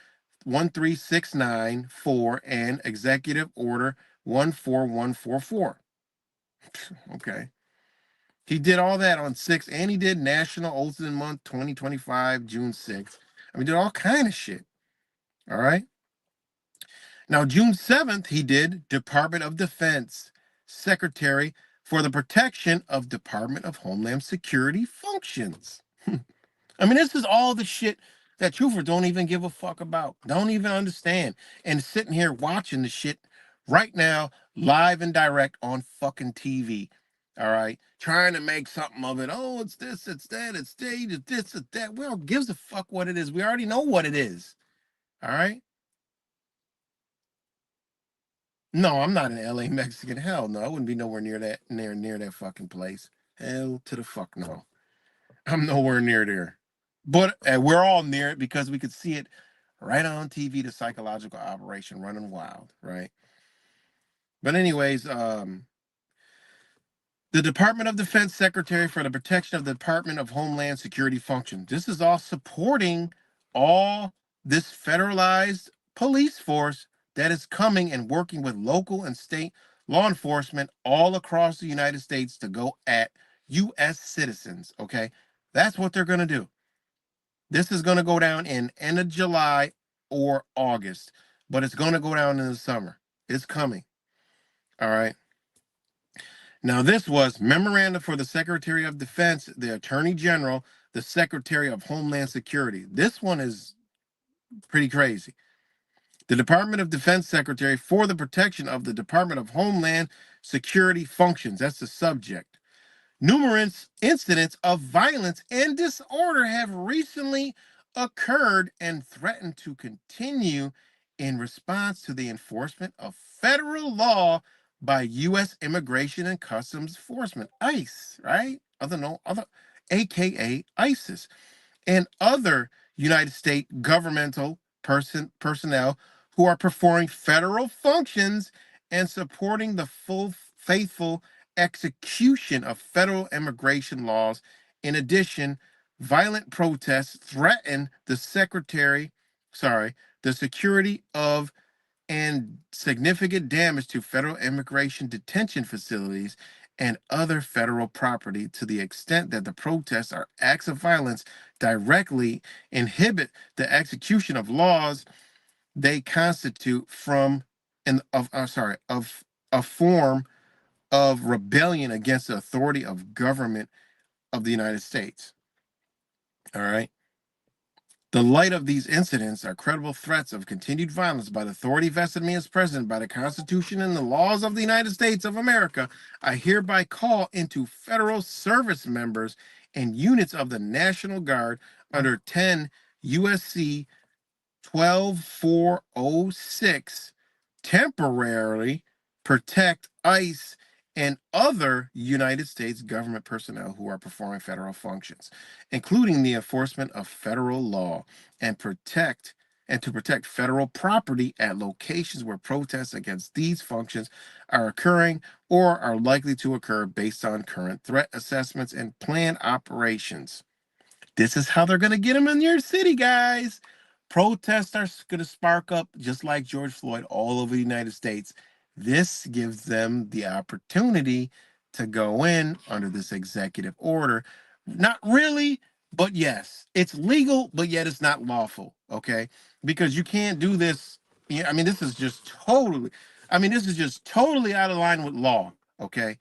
13694 and Executive Order 14144. Okay. He did all that on 6th, and he did National Olson Month 2025, June 6th. I mean, did all kind of shit. All right. Now, June 7th, he did Department of Defense Secretary for the Protection of Department of Homeland Security Functions. I mean, this is all the shit that truthers don't even give a fuck about, don't even understand, and sitting here watching the shit right now, live and direct on fucking TV. All right, trying to make something of it. Oh, it's this, it's that, it's stage, it's this, it's that. Well, gives a fuck what it is. We already know what it is. All right. No, I'm not an LA Mexican. Hell no, I wouldn't be nowhere near that near that fucking place. Hell to the fuck no. I'm nowhere near there. But we're all near it because we could see it right on TV, the psychological operation running wild, right? But anyways, the Department of Defense Secretary for the Protection of the Department of Homeland Security Function. This is all supporting all this federalized police force that is coming and working with local and state law enforcement all across the United States to go at U.S. citizens. Okay, that's what they're going to do. This is going to go down in end of July or August, but it's going to go down in the summer. It's coming. All right. Now, this was memorandum for the Secretary of Defense, the Attorney General, the Secretary of Homeland Security. This one is pretty crazy. The Department of Defense Secretary for the protection of the Department of Homeland Security functions. That's the subject. Numerous incidents of violence and disorder have recently occurred and threaten to continue in response to the enforcement of federal law by U.S. Immigration and Customs Enforcement, ICE, right? AKA ISIS, and other United States governmental personnel who are performing federal functions and supporting the full faithful execution of federal immigration laws. In addition, violent protests threaten the security of and significant damage to federal immigration detention facilities and other federal property to the extent that the protests are acts of violence directly inhibit the execution of laws they constitute from and of sorry of a form of rebellion against the authority of government of the United States. All right. The light of these incidents are credible threats of continued violence by the authority vested in me as president by the Constitution and the laws of the United States of America. I hereby call into federal service members and units of the National Guard under 10 USC 12406 temporarily protect ICE and other United States government personnel who are performing federal functions, including the enforcement of federal law and to protect federal property at locations where protests against these functions are occurring or are likely to occur based on current threat assessments and planned operations. This is how they're going to get them in your city, guys. Protests are going to spark up just like George Floyd all over the United States. This gives them the opportunity to go in under this executive order. Not really, but yes, it's legal, but yet it's not lawful. Okay, because you can't do this. Yeah, I mean, this is just totally out of line with law. Okay,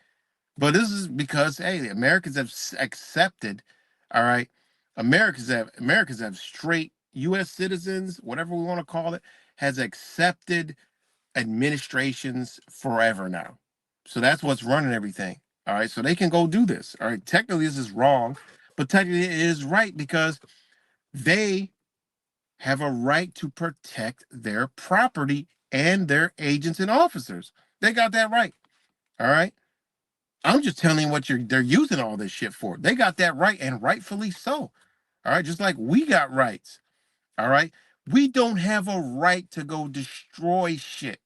but this is because hey, Americans have accepted, all right. Americans have straight U.S. citizens, whatever we want to call it, has accepted administrations forever now. So that's what's running everything. All right. So they can go do this. All right. Technically, this is wrong, but technically it is right because they have a right to protect their property and their agents and officers. They got that right. All right. I'm just telling you what they're using all this shit for. They got that right and rightfully so. All right, just like we got rights. All right. We don't have a right to go destroy shit.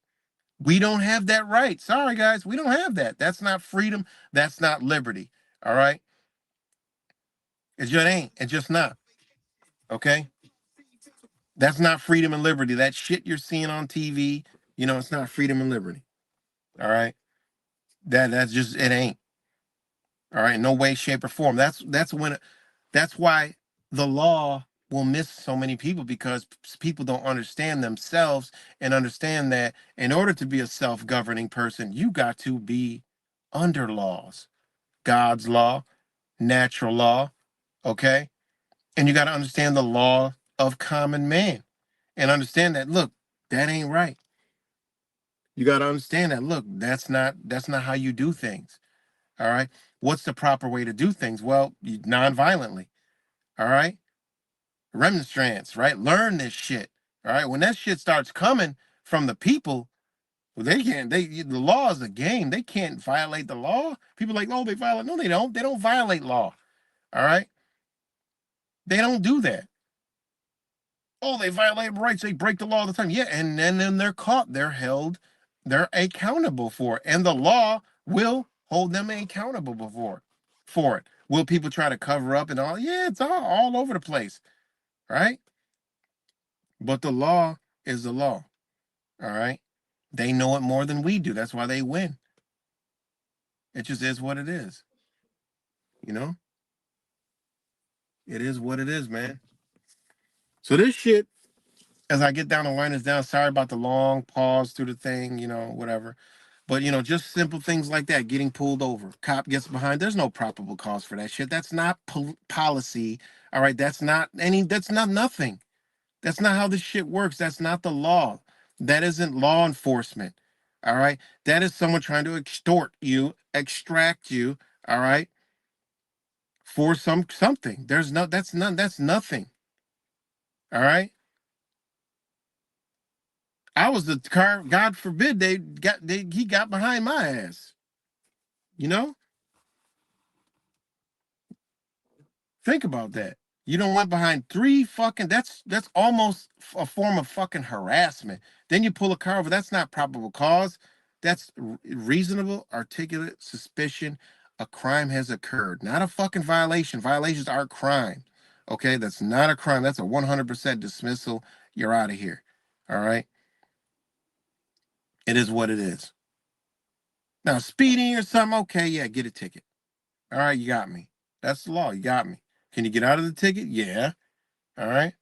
We don't have that right. Sorry, guys. We don't have that. That's not freedom. That's not liberty. All right. It just ain't. It's just not. Okay. That's not freedom and liberty. That shit you're seeing on TV, it's not freedom and liberty. All right. That's just it ain't. All right. No way, shape, or form. That's why the law will miss so many people because people don't understand themselves and understand that in order to be a self-governing person, you got to be under laws, God's law, natural law, okay? And you got to understand the law of common man and understand that, look, that ain't right. You got to understand that, look, that's not how you do things. All right? What's the proper way to do things? Well, non-violently. All right? Remonstrance, right? Learn this shit. All right. When that shit starts coming from the people, well, they can't. The law is a game. They can't violate the law. People are like, oh, they violate. No, they don't. They don't violate law. All right. They don't do that. Oh, they violate rights. They break the law all the time. Yeah, and then they're caught. They're held. They're accountable for it, and the law will hold them accountable for it. Will people try to cover up and all? Yeah, it's all over the place, right? But the law is the law. All right. They know it more than we do. That's why they win. It just is what it is. You know, it is what it is, man. So this shit, as I get down the line, is down. Sorry about the long pause through the thing, whatever. But just simple things like that, getting pulled over, cop gets behind. There's no probable cause for that shit. That's not policy. All right. That's not any. That's not nothing. That's not how this shit works. That's not the law. That isn't law enforcement. All right. That is someone trying to extort you, extract you, all right, for something. That's nothing. All right. I was the car. God forbid he got behind my ass. You know, think about that. You don't went behind three fucking. That's almost a form of fucking harassment. Then you pull a car over. That's not probable cause. That's reasonable, articulate suspicion. A crime has occurred. Not a fucking violation. Violations are crime. Okay, that's not a crime. That's a 100% dismissal. You're out of here. All right. It is what it is. Now, speeding or something, okay, yeah, get a ticket. All right, you got me. That's the law. You got me. Can you get out of the ticket? Yeah. All right.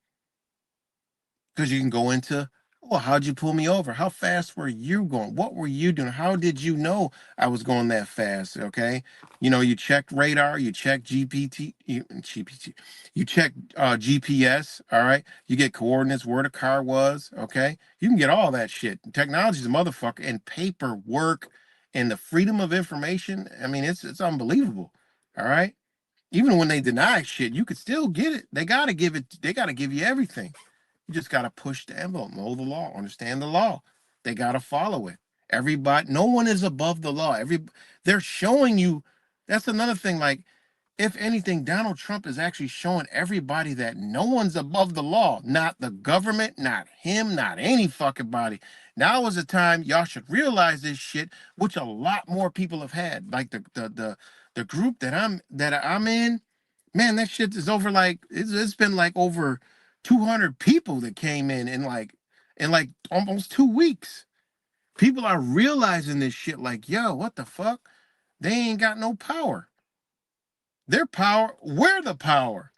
Because you can go into, well, how'd you pull me over? How fast were you going? What were you doing? How did you know I was going that fast? Okay. You checked radar, you check GPT, you check GPS. All right. You get coordinates where the car was. Okay. You can get all that shit. Technology's a motherfucker, and paperwork and the freedom of information. I mean, it's unbelievable. All right. Even when they deny shit, you could still get it. They gotta give you everything. You just gotta push the envelope, know the law, understand the law. They gotta follow it. Everybody, no one is above the law. They're showing you. That's another thing. Like, if anything, Donald Trump is actually showing everybody that no one's above the law. Not the government, not him, not any fucking body. Now is the time y'all should realize this shit, which a lot more people have had. Like the group that I'm in, man, that shit is over. Like it's been like over 200 people that came in like almost 2 weeks. People are realizing this shit. Like, yo, what the fuck? They ain't got no power. Their power, we're the power.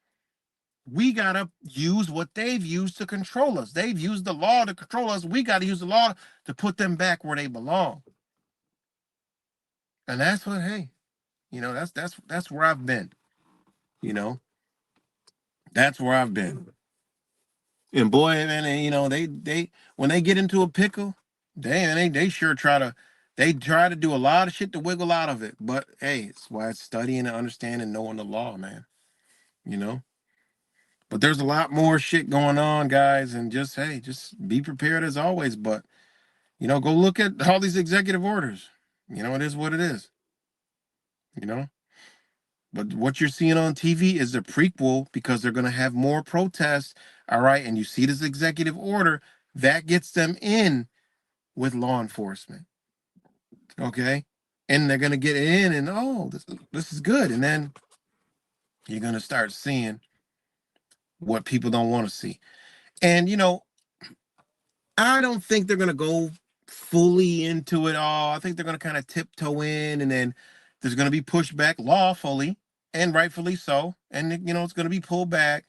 We gotta use what they've used to control us. They've used the law to control us. We gotta use the law to put them back where they belong. And that's what, hey, that's where I've been. You know, that's where I've been. And boy, man, they when they get into a pickle, they sure try to do a lot of shit to wiggle out of it. But hey, it's why it's studying and understanding and knowing the law, man. You know. But there's a lot more shit going on, guys, and just be prepared as always. But go look at all these executive orders. It is what it is. You know. But what you're seeing on TV is a prequel because they're going to have more protests. All right. And you see this executive order that gets them in with law enforcement. Okay. And they're going to get in and, oh, this is good. And then you're going to start seeing what people don't want to see. And, I don't think they're going to go fully into it all. I think they're going to kind of tiptoe in, and then there's going to be pushback lawfully and rightfully so. And, it's going to be pulled back.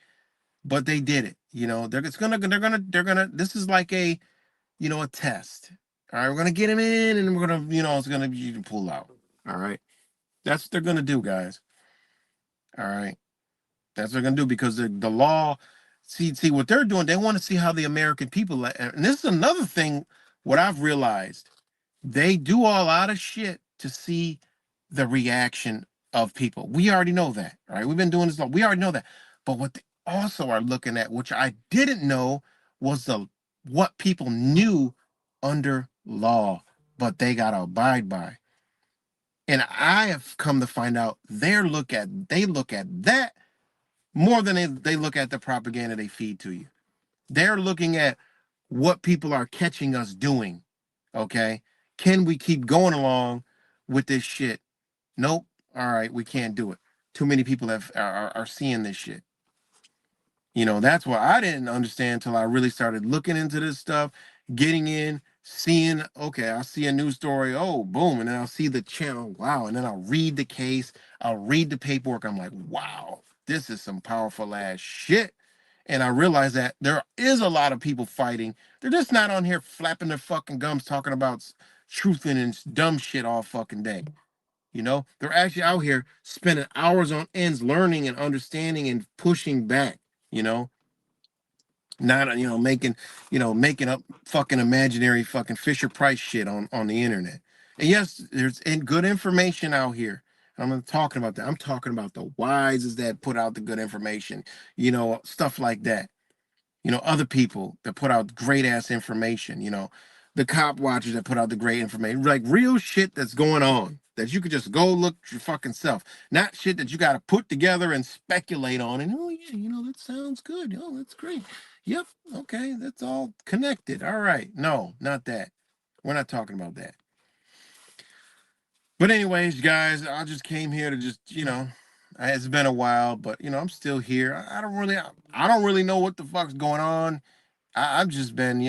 But they did it. This is like a test. All right, we're gonna get him in, and we're gonna, it's gonna be you can pull out. All right, that's what they're gonna do, guys. All right, that's what they're gonna do because the law. See what they're doing. They want to see how the American people. And this is another thing. What I've realized, they do a lot of shit to see the reaction of people. We already know that. All right, we've been doing this long. We already know that. But what they also are looking at, which I didn't know, was the what people knew under law, but they gotta abide by. And I have come to find out they look at that more than they look at the propaganda they feed to you. They're looking at what people are catching us doing. Okay. Can we keep going along with this shit? Nope. All right, we can't do it. Too many people are seeing this shit. That's what I didn't understand until I really started looking into this stuff, getting in, seeing, okay, I'll see a news story, oh, boom, and then I'll see the channel, wow, and then I'll read the case, I'll read the paperwork, I'm like, wow, this is some powerful ass shit. And I realize that there is a lot of people fighting. They're just not on here flapping their fucking gums talking about truthing and dumb shit all fucking day. They're actually out here spending hours on ends learning and understanding and pushing back, you know, not, making up fucking imaginary fucking Fisher Price shit on the internet. And yes, there's good information out here. I'm not talking about that. I'm talking about the wises that put out the good information, stuff like that. other people that put out great ass information, the cop watchers that put out the great information, like real shit that's going on that you could just go look your fucking self, not shit that you got to put together and speculate on. And oh yeah, that sounds good. Oh, that's great. Yep. Okay, that's all connected. All right. No, not that. We're not talking about that. But anyways, guys, I just came here to just, it's been a while, but I'm still here. I don't really know what the fuck's going on. I've just been,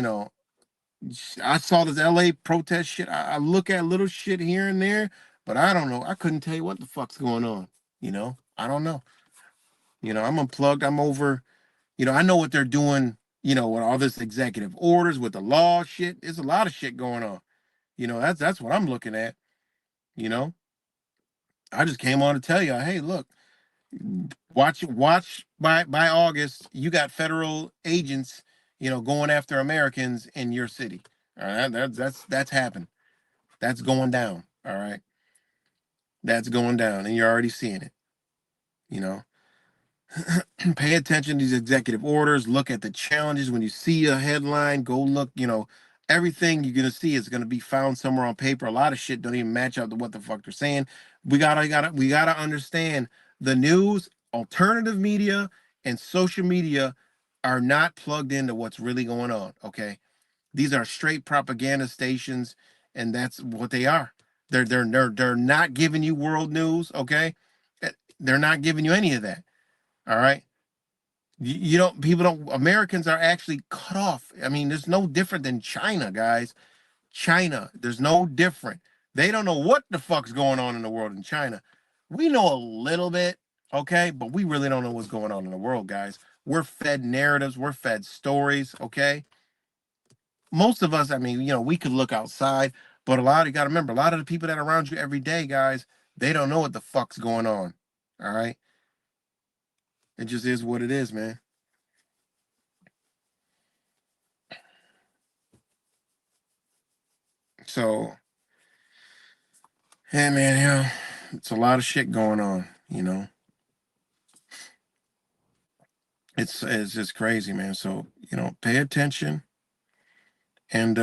I saw this LA protest shit. I look at little shit here and there, but I don't know. I couldn't tell you what the fuck's going on. I don't know. I'm unplugged. I'm over. I know what they're doing, with all this executive orders, with the law shit. There's a lot of shit going on. That's what I'm looking at. You know, I just came on to tell you, hey, look, watch by August, you got federal agents, going after Americans in your city. All right, that's happened. That's going down. All right, that's going down, and you're already seeing it. You know, pay attention to these executive orders. Look at the challenges when you see a headline. Go look. Everything you're gonna see is gonna be found somewhere on paper. A lot of shit don't even match up to what the fuck they're saying. We gotta understand the news, alternative media, and social media are not plugged into what's really going on. Okay, these are straight propaganda stations, and that's what they are. They're not giving you world news. Okay, they're not giving you any of that. All right. You don't, people don't, Americans are actually cut off. I mean, there's no different than China, guys. China, there's no different. They don't know what the fuck's going on in the world in China. We know a little bit, okay, but we really don't know what's going on in the world, guys. We're fed narratives, we're fed stories, okay? Most of us, I mean, we could look outside, but you got to remember, a lot of the people that are around you every day, guys, they don't know what the fuck's going on, all right? It just is what it is, man. So, yeah, man, it's a lot of shit going on. It's just crazy, man. So, pay attention and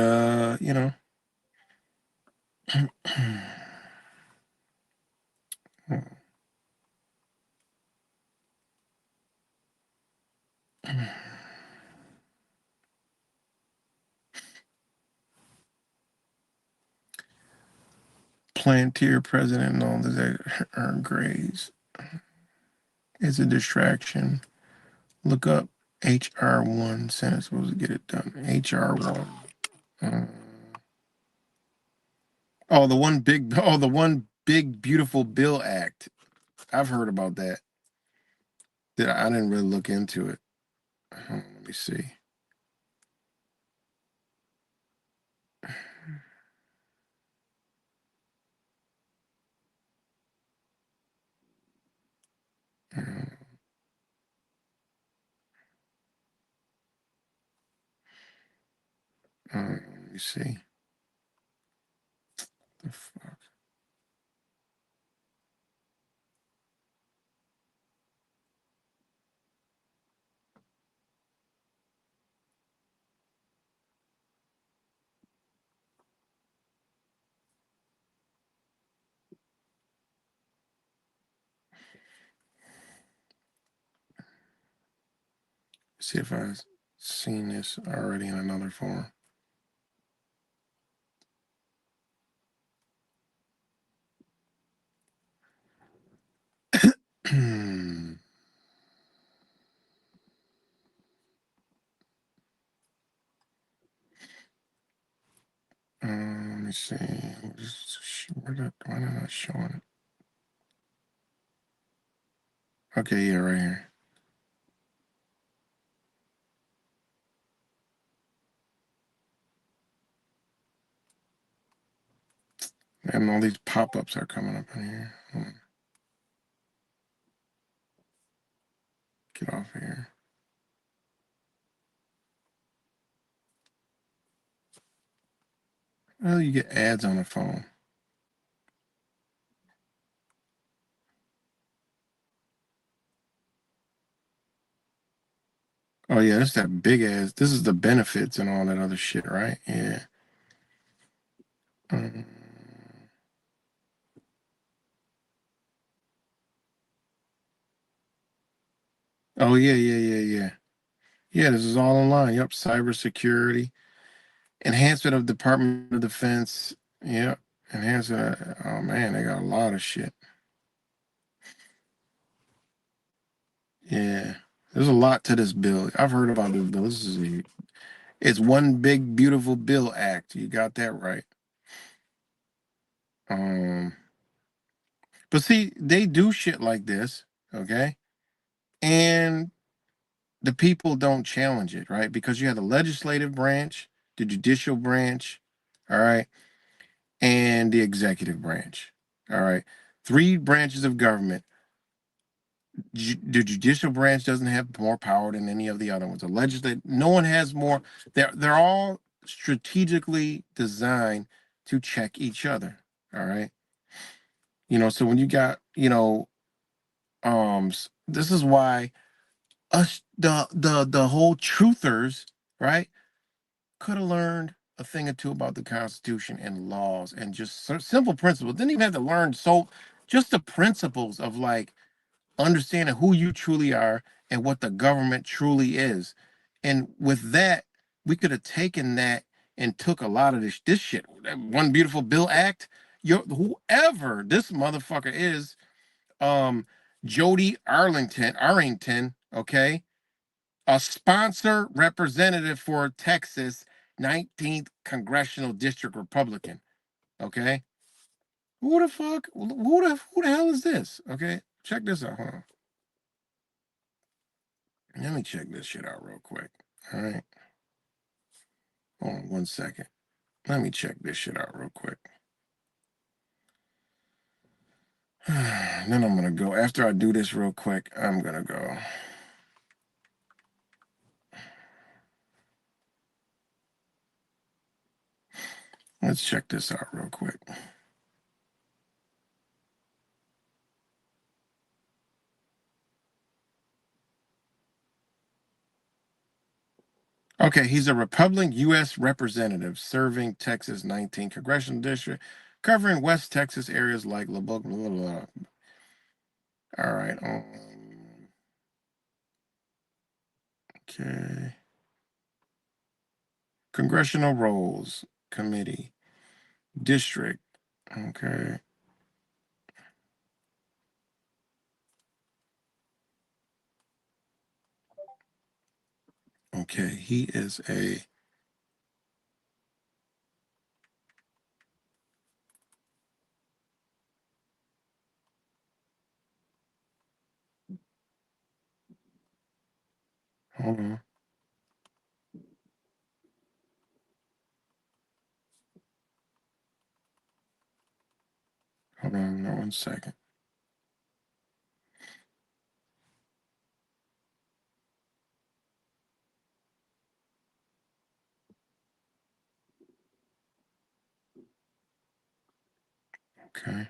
Plantier president and all this earn grades is a distraction. Look up HR1. Senate's supposed to get it done. HR1. The one big beautiful bill act. I've heard about that. I didn't really look into it. Let me see. Let me see. The fuck. See if I've seen this already in another form. Let me see. Why am I not showing it? Okay, yeah, right here. And all these pop-ups are coming up in here. Get off here. Well, you get ads on the phone. Oh yeah, that's that big ass. This is the benefits and all that other shit, right? Yeah. Um, oh yeah. Yeah, this is all online. Yep, cybersecurity, enhancement of Department of Defense. Yep, enhancement. Oh man, they got a lot of shit. Yeah, there's a lot to this bill. I've heard about this bill. It's one big beautiful bill act. You got that right. Um, but see, they do shit like this, okay, and the people don't challenge it, right? Because you have the legislative branch, the judicial branch, all right, and the executive branch, all right. Three branches of government. The judicial branch doesn't have more power than any of the other ones. The legislative, no one has more. They're all strategically designed to check each other. All right. So when you got, this is why us the whole truthers, right, could have learned a thing or two about the Constitution and laws and just simple principles. Didn't even have to learn just the principles of like understanding who you truly are and what the government truly is. And with that, we could have taken that and took a lot of this shit. That One Beautiful Bill Act. Whoever this motherfucker is, Jody Arlington, okay, a sponsor representative for Texas, 19th congressional district Republican. Okay, who the fuck? Who the hell is this? Okay, check this out. Hold on. Let me check this shit out real quick. All right. Hold on 1 second. Let me check this shit out real quick. Then I'm gonna go. After I do this real quick, I'm gonna go. Let's check this out real quick. Okay, he's a Republican U.S. representative serving Texas 19th congressional district, covering West Texas areas like Lubbock. Blah, blah, blah. All right. Okay. Congressional roles committee district. Okay. Okay. He is a. Hold on. Hold on. 1 second. Okay.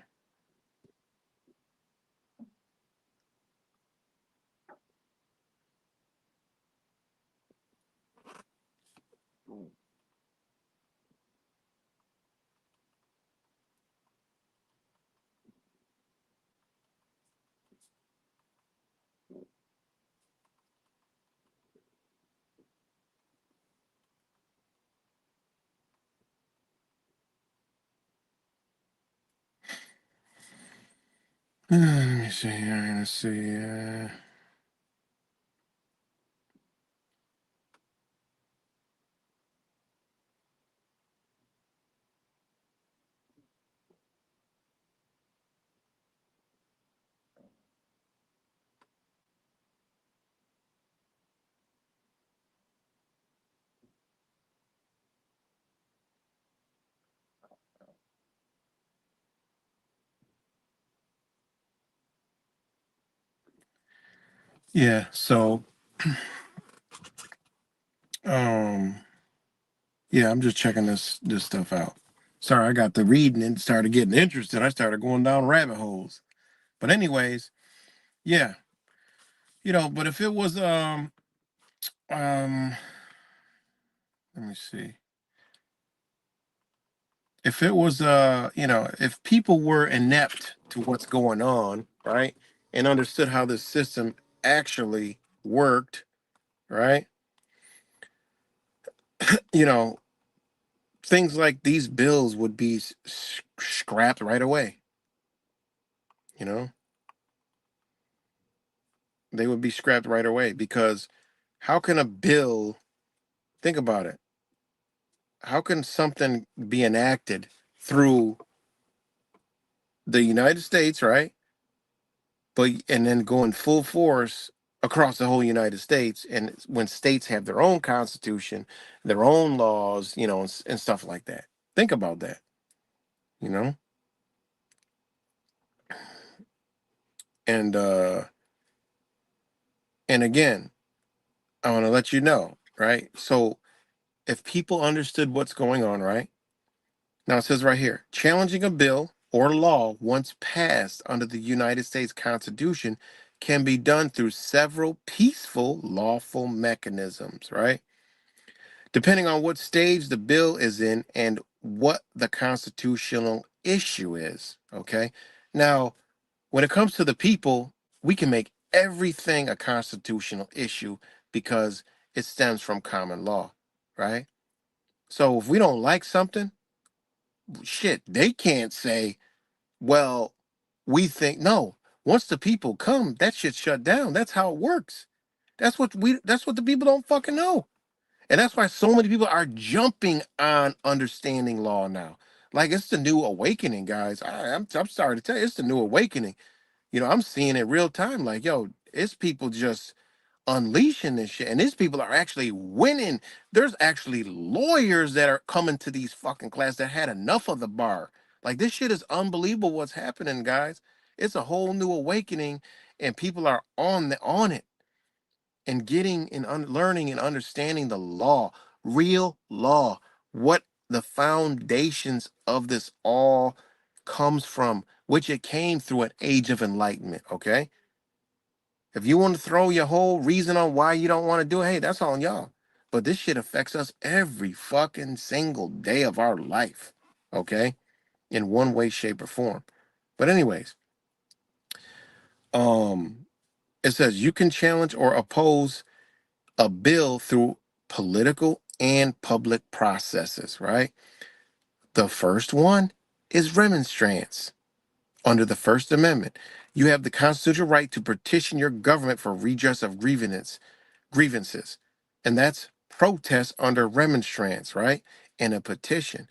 Let me see here. Let's see. Yeah. So, um, yeah, I'm just checking this stuff out. Sorry, I got the reading and started getting interested. I started going down rabbit holes. But anyways, yeah, but if it was Um, let me see. If it was, if people were inept to what's going on, right, and understood how this system actually worked, right, you know, things like these bills would be scrapped right away. You know, they would be scrapped right away because how can a bill, think about it, how can something be enacted through the United States, right? But and then go in full force across the whole United States, and when states have their own constitution, their own laws, and stuff like that. Think about that, you know? And and again, I want to let you know, right? So if people understood what's going on, right? Now it says right here, challenging a bill or law once passed under the United States Constitution can be done through several peaceful, lawful mechanisms, right? Depending on what stage the bill is in and what the constitutional issue is, okay? Now, when it comes to the people, we can make everything a constitutional issue because it stems from common law, right? So if we don't like something, shit, they can't say, well, we think no. Once the people come, that shit's shut down. That's how it works. That's what the people don't fucking know. And that's why so many people are jumping on understanding law now. Like it's the new awakening, guys. I'm sorry to tell you, it's the new awakening. I'm seeing it real time. Like, yo, it's people just unleashing this shit. And these people are actually winning. There's actually lawyers that are coming to these fucking classes that had enough of the bar. Like this shit is unbelievable what's happening, guys. It's a whole new awakening, and people are on it and getting and learning and understanding the law, real law, what the foundations of this all comes from, which it came through an age of enlightenment. Okay, if you want to throw your whole reason on why you don't want to do it, hey, that's on y'all. But this shit affects us every fucking single day of our life. Okay, in one way, shape, or form. But anyways, um, it says you can challenge or oppose a bill through political and public processes, right? The first one is remonstrance under the First Amendment. You have the constitutional right to petition your government for redress of grievances. And that's protest under remonstrance, right? And a petition,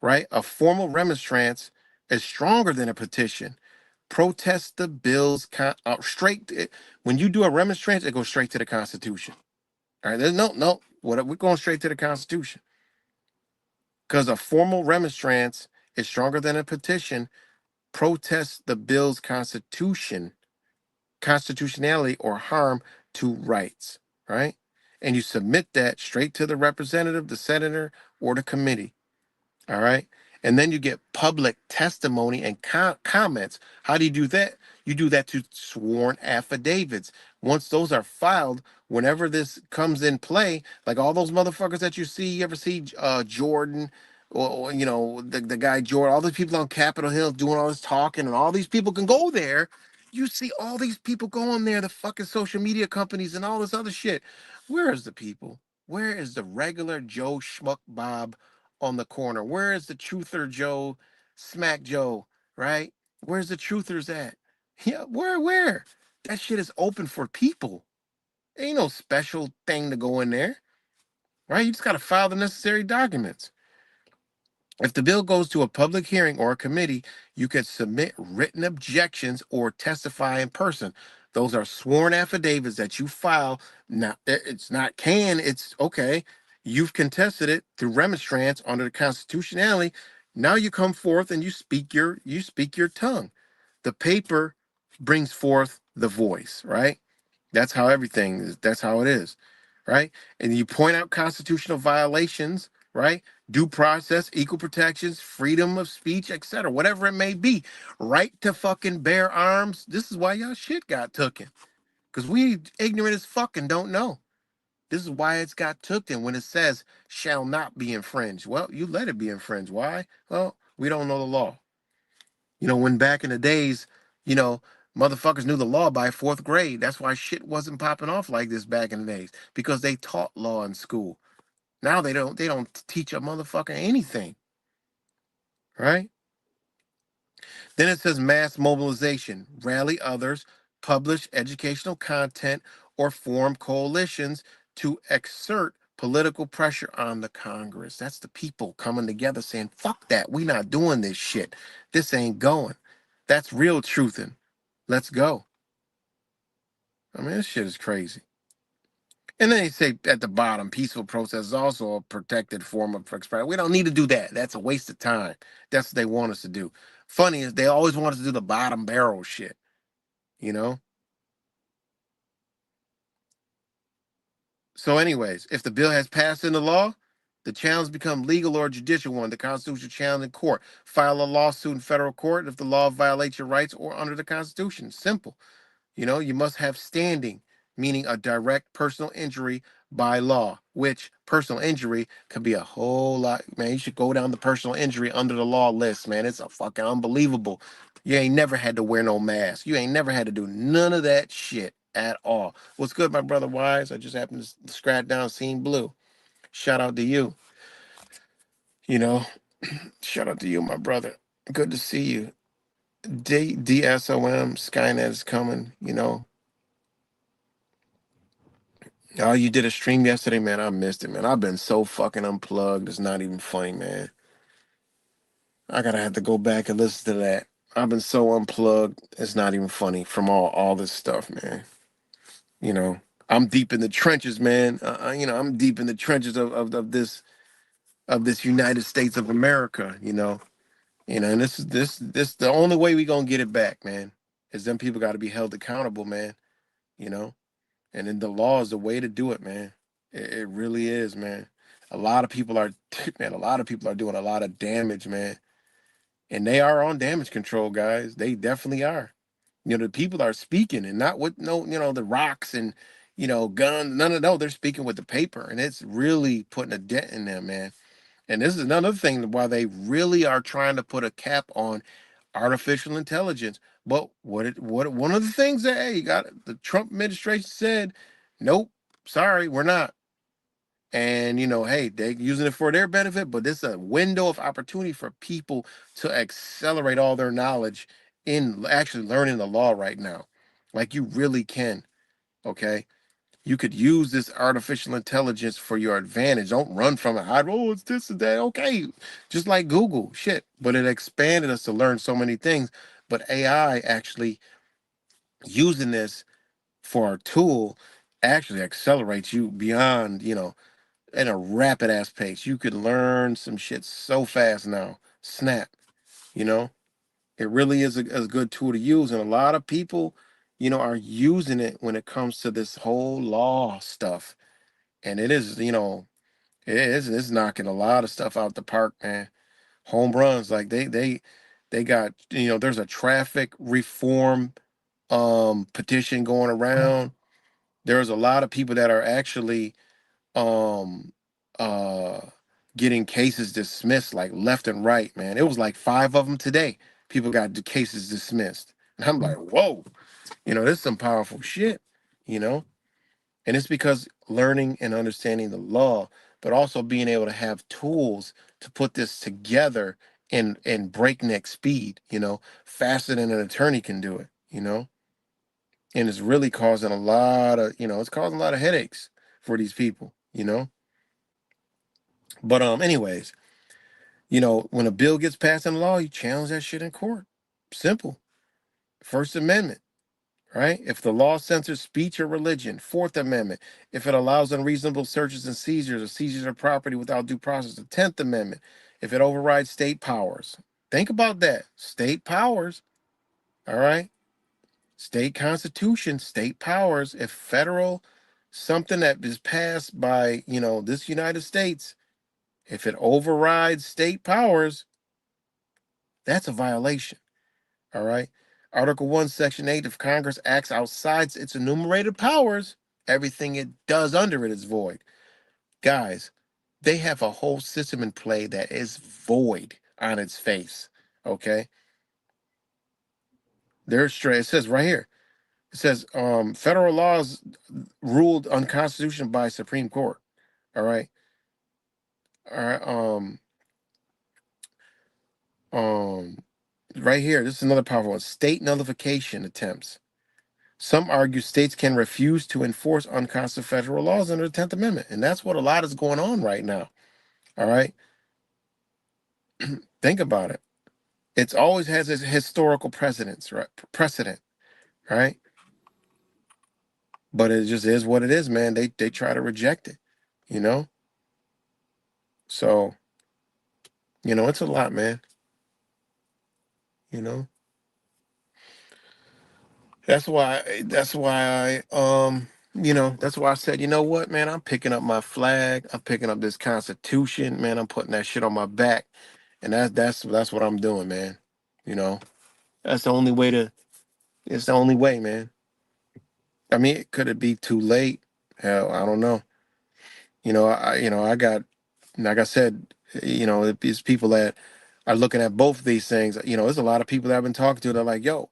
right? A formal remonstrance is stronger than a petition. Protest the bills when you do a remonstrance, it goes straight to the Constitution. All right, there's no. What we're going straight to the Constitution because a formal remonstrance is stronger than a petition. Protests the bill's constitutionality, or harm to rights. Right, and you submit that straight to the representative, the senator, or the committee. All right. And then you get public testimony and comments. How do you do that? You do that to sworn affidavits. Once those are filed, whenever this comes in play, like all those motherfuckers that you ever see Jordan, or the guy Jordan, all these people on Capitol Hill doing all this talking, and all these people can go there. You see all these people going there, the fucking social media companies and all this other shit. Where is the people? Where is the regular Joe Schmuck Bob on the corner? Where is the truther Joe, Smack Joe, right? Where's the truthers at? Yeah, where? That shit is open for people. Ain't no special thing to go in there, right? You just got to file the necessary documents. If the bill goes to a public hearing or a committee, you can submit written objections or testify in person. Those are sworn affidavits that you file. Now, it's not it's okay. You've contested it through remonstrance under the constitutionality. Now you come forth and you speak your tongue. The paper brings forth the voice, right? That's how it is, right? And you point out constitutional violations, right? Due process, equal protections, freedom of speech, etc., whatever it may be. Right to fucking bear arms. This is why y'all shit got taken. Because we ignorant as fucking don't know. This is why it's got took in when it says shall not be infringed. Well, you let it be infringed. Why? Well, we don't know the law. When back in the days, you know, motherfuckers knew the law by fourth grade. That's why shit wasn't popping off like this back in the days because they taught law in school. Now they don't. They don't teach a motherfucker anything, right? Then it says mass mobilization, rally others, publish educational content, or form coalitions to exert political pressure on the Congress. That's the people coming together saying, fuck that. We not doing this shit. This ain't going. That's real truthing. Let's go. I mean, this shit is crazy. And then they say at the bottom, peaceful protest is also a protected form of expression. We don't need to do that. That's a waste of time. That's what they want us to do. Funny is they always want us to do the bottom barrel shit, you know? So, anyways, if the bill has passed into law, the challenge becomes legal or judicial one. The constitutional challenge in court. File a lawsuit in federal court if the law violates your rights or under the Constitution. Simple. You must have standing, meaning a direct personal injury by law, which personal injury could be a whole lot. Man, you should go down the personal injury under the law list, man. It's a fucking unbelievable. You ain't never had to wear no mask. You ain't never had to do none of that shit at all. What's good, my brother Wise? I just happened to scratch down, seen blue. Shout out to you. You know, shout out to you, my brother. Good to see you. DSOM, Skynet is coming, Oh, you did a stream yesterday, man. I missed it, man. I've been so fucking unplugged. It's not even funny, man. I gotta have to go back and listen to that. I've been so unplugged. It's not even funny from all this stuff, man. You know, I'm deep in the trenches, man. I'm deep in the trenches of this United States of America. And this the only way we gonna get it back, man. Is them people got to be held accountable, man. You know. And then the law is the way to do it, man. It really is, man. A lot of people are, man. A lot of people are doing a lot of damage, man. And they are on damage control, guys. They definitely are. The people are speaking, and not with no, the rocks and guns. None of no. They're speaking with the paper, and it's really putting a dent in them, man. And this is another thing why they really are trying to put a cap on artificial intelligence. But what one of the things that hey, you got the Trump administration said, nope, sorry, we're not. And hey, they're using it for their benefit, but this is a window of opportunity for people to accelerate all their knowledge in actually learning the law right now. Like you really can. Okay. You could use this artificial intelligence for your advantage. Don't run from it. Hide, oh, it's this and that. Okay. Just like Google. Shit. But it expanded us to learn so many things. But AI actually using this for a tool actually accelerates you beyond, in a rapid ass pace. You could learn some shit so fast now. Snap, you know? It really is a good tool to use. And a lot of people, are using it when it comes to this whole law stuff. And it is, it's knocking a lot of stuff out the park, man. Home runs, like they got, there's a traffic reform petition going around. There's a lot of people that are actually um uh getting cases dismissed like left and right, man. It was like five of them today. People got the cases dismissed. And I'm like, whoa, this is some powerful shit, you know? And it's because learning and understanding the law, but also being able to have tools to put this together in breakneck speed, faster than an attorney can do it. And it's really causing a lot of, it's causing a lot of headaches for these people. But anyways, when a bill gets passed in law, you challenge that shit in court. Simple. First Amendment. Right? If the law censors speech or religion, Fourth Amendment. If it allows unreasonable searches and seizures or seizures of property without due process, the 10th Amendment. If it overrides state powers. Think about that. State powers, all right? State constitution, state powers. If federal, something that is passed by, this United States, if it overrides state powers, that's a violation, all right? Article 1, Section 8, if Congress acts outside its enumerated powers, Everything it does under it is void. Guys, they have a whole system in play that is void on its face. Okay? They're straight. It says right here. It says federal laws ruled unconstitutional by Supreme Court. All right. All right. Um right here, this is another powerful one. State nullification attempts. Some argue states can refuse to enforce unconstitutional federal laws under the 10th Amendment. And that's what a lot is going on right now. All right. Think about it. It's always has its historical precedence, right? Precedent, right? But it just is what it is, man. They try to reject it, you know? So, it's a lot, man. You know? That's why I said, you know what, man, I'm picking up my flag, I'm picking up this constitution, man, I'm putting that shit on my back. And that's what I'm doing, man. You know? That's the only way to it's the only way, man. I mean, could it be too late? Hell, I don't know. I got, like I said, these people that are looking at both of these things. There's a lot of people that I've been talking to that are like, yo,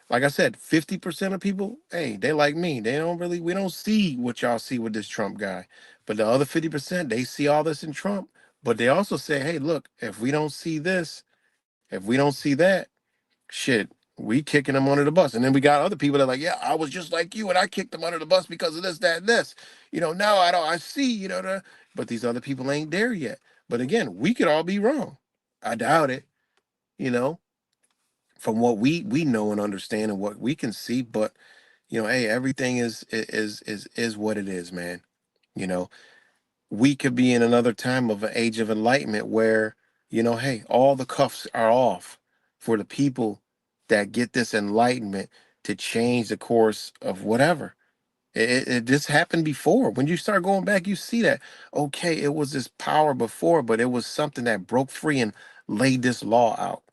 like I said, 50% of people, hey, they like me. We don't see what y'all see with this Trump guy. But the other 50%, they see all this in Trump. But they also say, hey, look, if we don't see this, if we don't see that, shit, we kicking them under the bus. And then we got other people that are like, yeah, I was just like you and I kicked them under the bus because of this, that, and this. Now I see, but these other people ain't there yet. But again, we could all be wrong. I doubt it, you know, from what we know and understand and what we can see. But, hey, everything is what it is, man. You know, we could be in another time of an age of enlightenment where, hey, all the cuffs are off for the people that get this enlightenment to change the course of whatever. It this happened before. When you start going back, you see that, okay, it was this power before, but it was something that broke free and laid this law out.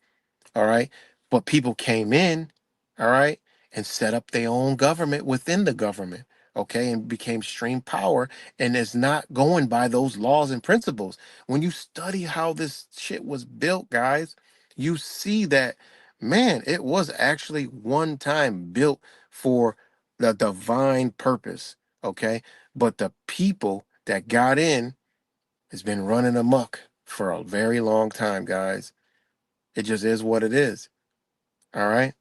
All right. But people came in, all right, and set up their own government within the government, okay, and became stream power and is not going by those laws and principles. When you study how this shit was built, guys, you see that, man, it was actually one time built for the divine purpose, okay? But the people that got in has been running amok for a very long time, guys. It just is what it is. All right.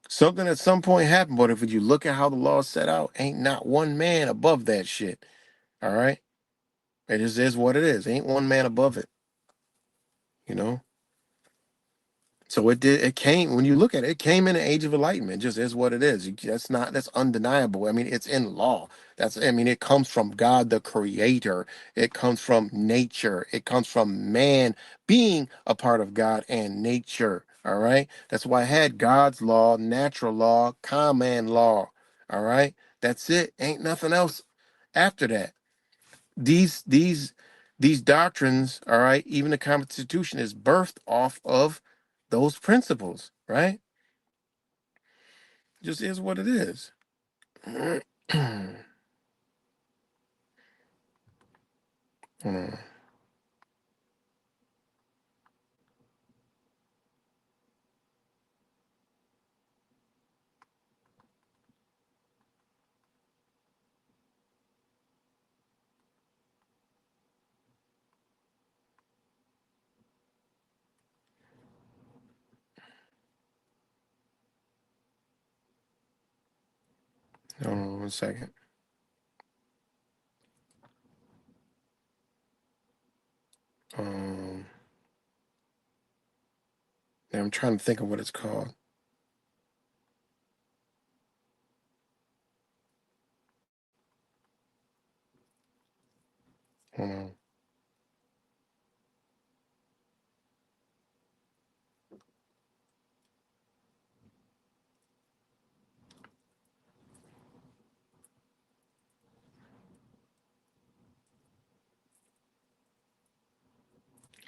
Something at some point happened, but if you look at how the law is set out, ain't not one man above that shit. All right. It just is what it is. Ain't one man above it, you know? So it came, when you look at it, it came in the age of enlightenment. It just is what it is. That's undeniable. I mean, it's in law. It comes from God, the creator. It comes from nature. It comes from man being a part of God and nature. All right. That's why I had God's law, natural law, common law. All right. That's it. Ain't nothing else after that. These these these doctrines, all right, even the Constitution is birthed off of those principles, right? Just is what it is. Hold on. Hold on 1 second. um yeah, I'm trying to think of what it's called. Hold on.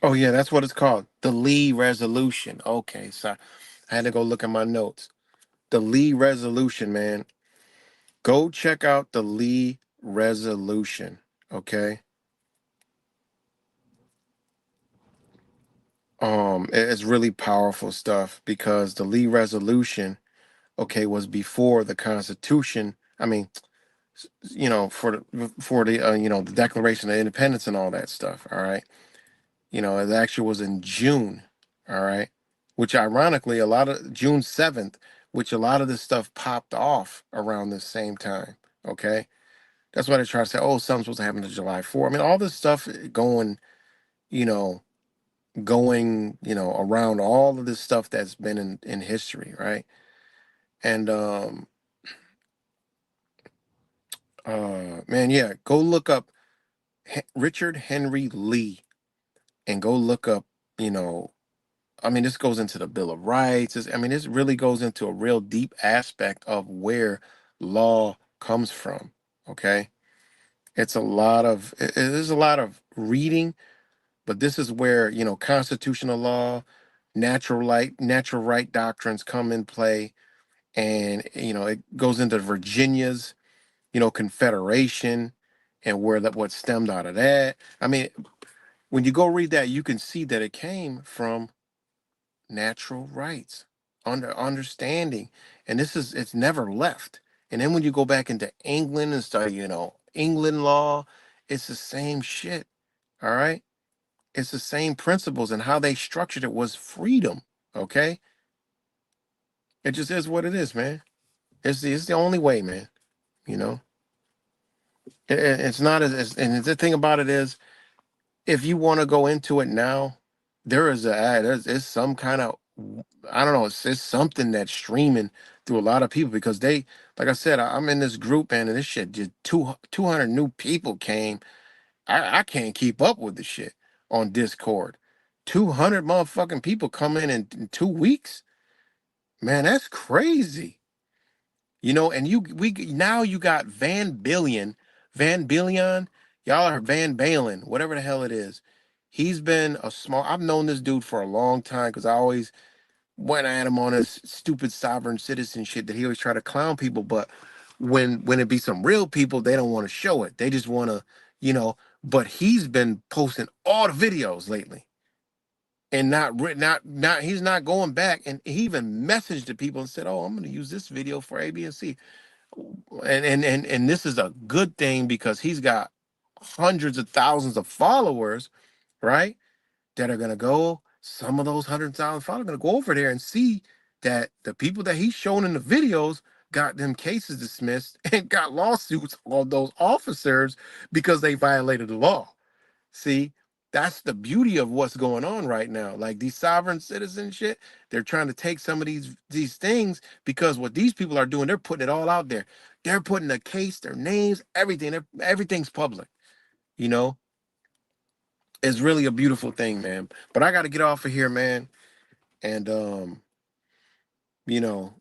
Oh yeah, that's what it's called, the Lee resolution. Okay, so I had to go look at my notes. The Lee resolution, man. Go check out the Lee resolution. Okay. It's really powerful stuff because the Lee resolution, okay, was before the Constitution. I mean, for the the Declaration of Independence and all that stuff. All right. It actually was in June. All right. Which ironically, a lot of June 7th, which a lot of this stuff popped off around the same time. Okay. That's why they try to say, oh, something's supposed to happen to July 4th. I mean, all this stuff going, you know, around all of this stuff that's been in history, right? And man, yeah, go look up Richard Henry Lee and go look up, you know, I mean, this goes into the Bill of Rights. I mean, this really goes into a real deep aspect of where law comes from. Okay, it is a lot of reading, but this is where constitutional law, natural right doctrines come in play, and it goes into Virginia's Confederation, and where that what stemmed out of that. I mean, when you go read that, you can see that it came from natural rights, understanding, and it's never left. And then when you go back into England and study, England law, it's the same shit. All right, it's the same principles, and how they structured it was freedom. Okay, it just is what it is, man. It's the only way, man. You know, it's not and the thing about it is, if you want to go into it now, there's some kind of, I don't know, it's something that's streaming through a lot of people because they, like I said, I'm in this group, man, and this shit just 200 new people came. I can't keep up with the shit on Discord. 200 motherfucking people come in 2 weeks. Man, that's crazy. And now you got Van Billion, y'all are Van Balen, whatever the hell it is. He's been I've known this dude for a long time because I always went at him on his stupid sovereign citizen shit that he always try to clown people. But when it be some real people, they don't want to show it. They just want to, but he's been posting all the videos lately and not he's not going back. And he even messaged the people and said, oh, I'm going to use this video for A, B, and C. And this is a good thing because he's got hundreds of thousands of followers, right? That are gonna go. Some of those 100,000 followers are gonna go over there and see that the people that he's shown in the videos got them cases dismissed and got lawsuits on those officers because they violated the law. See, that's the beauty of what's going on right now. Like these sovereign citizen shit, they're trying to take some of these things because what these people are doing, they're putting it all out there. They're putting the case, their names, everything. Everything's public. You know, it's really a beautiful thing, man. But I got to get off of here, man. And you know,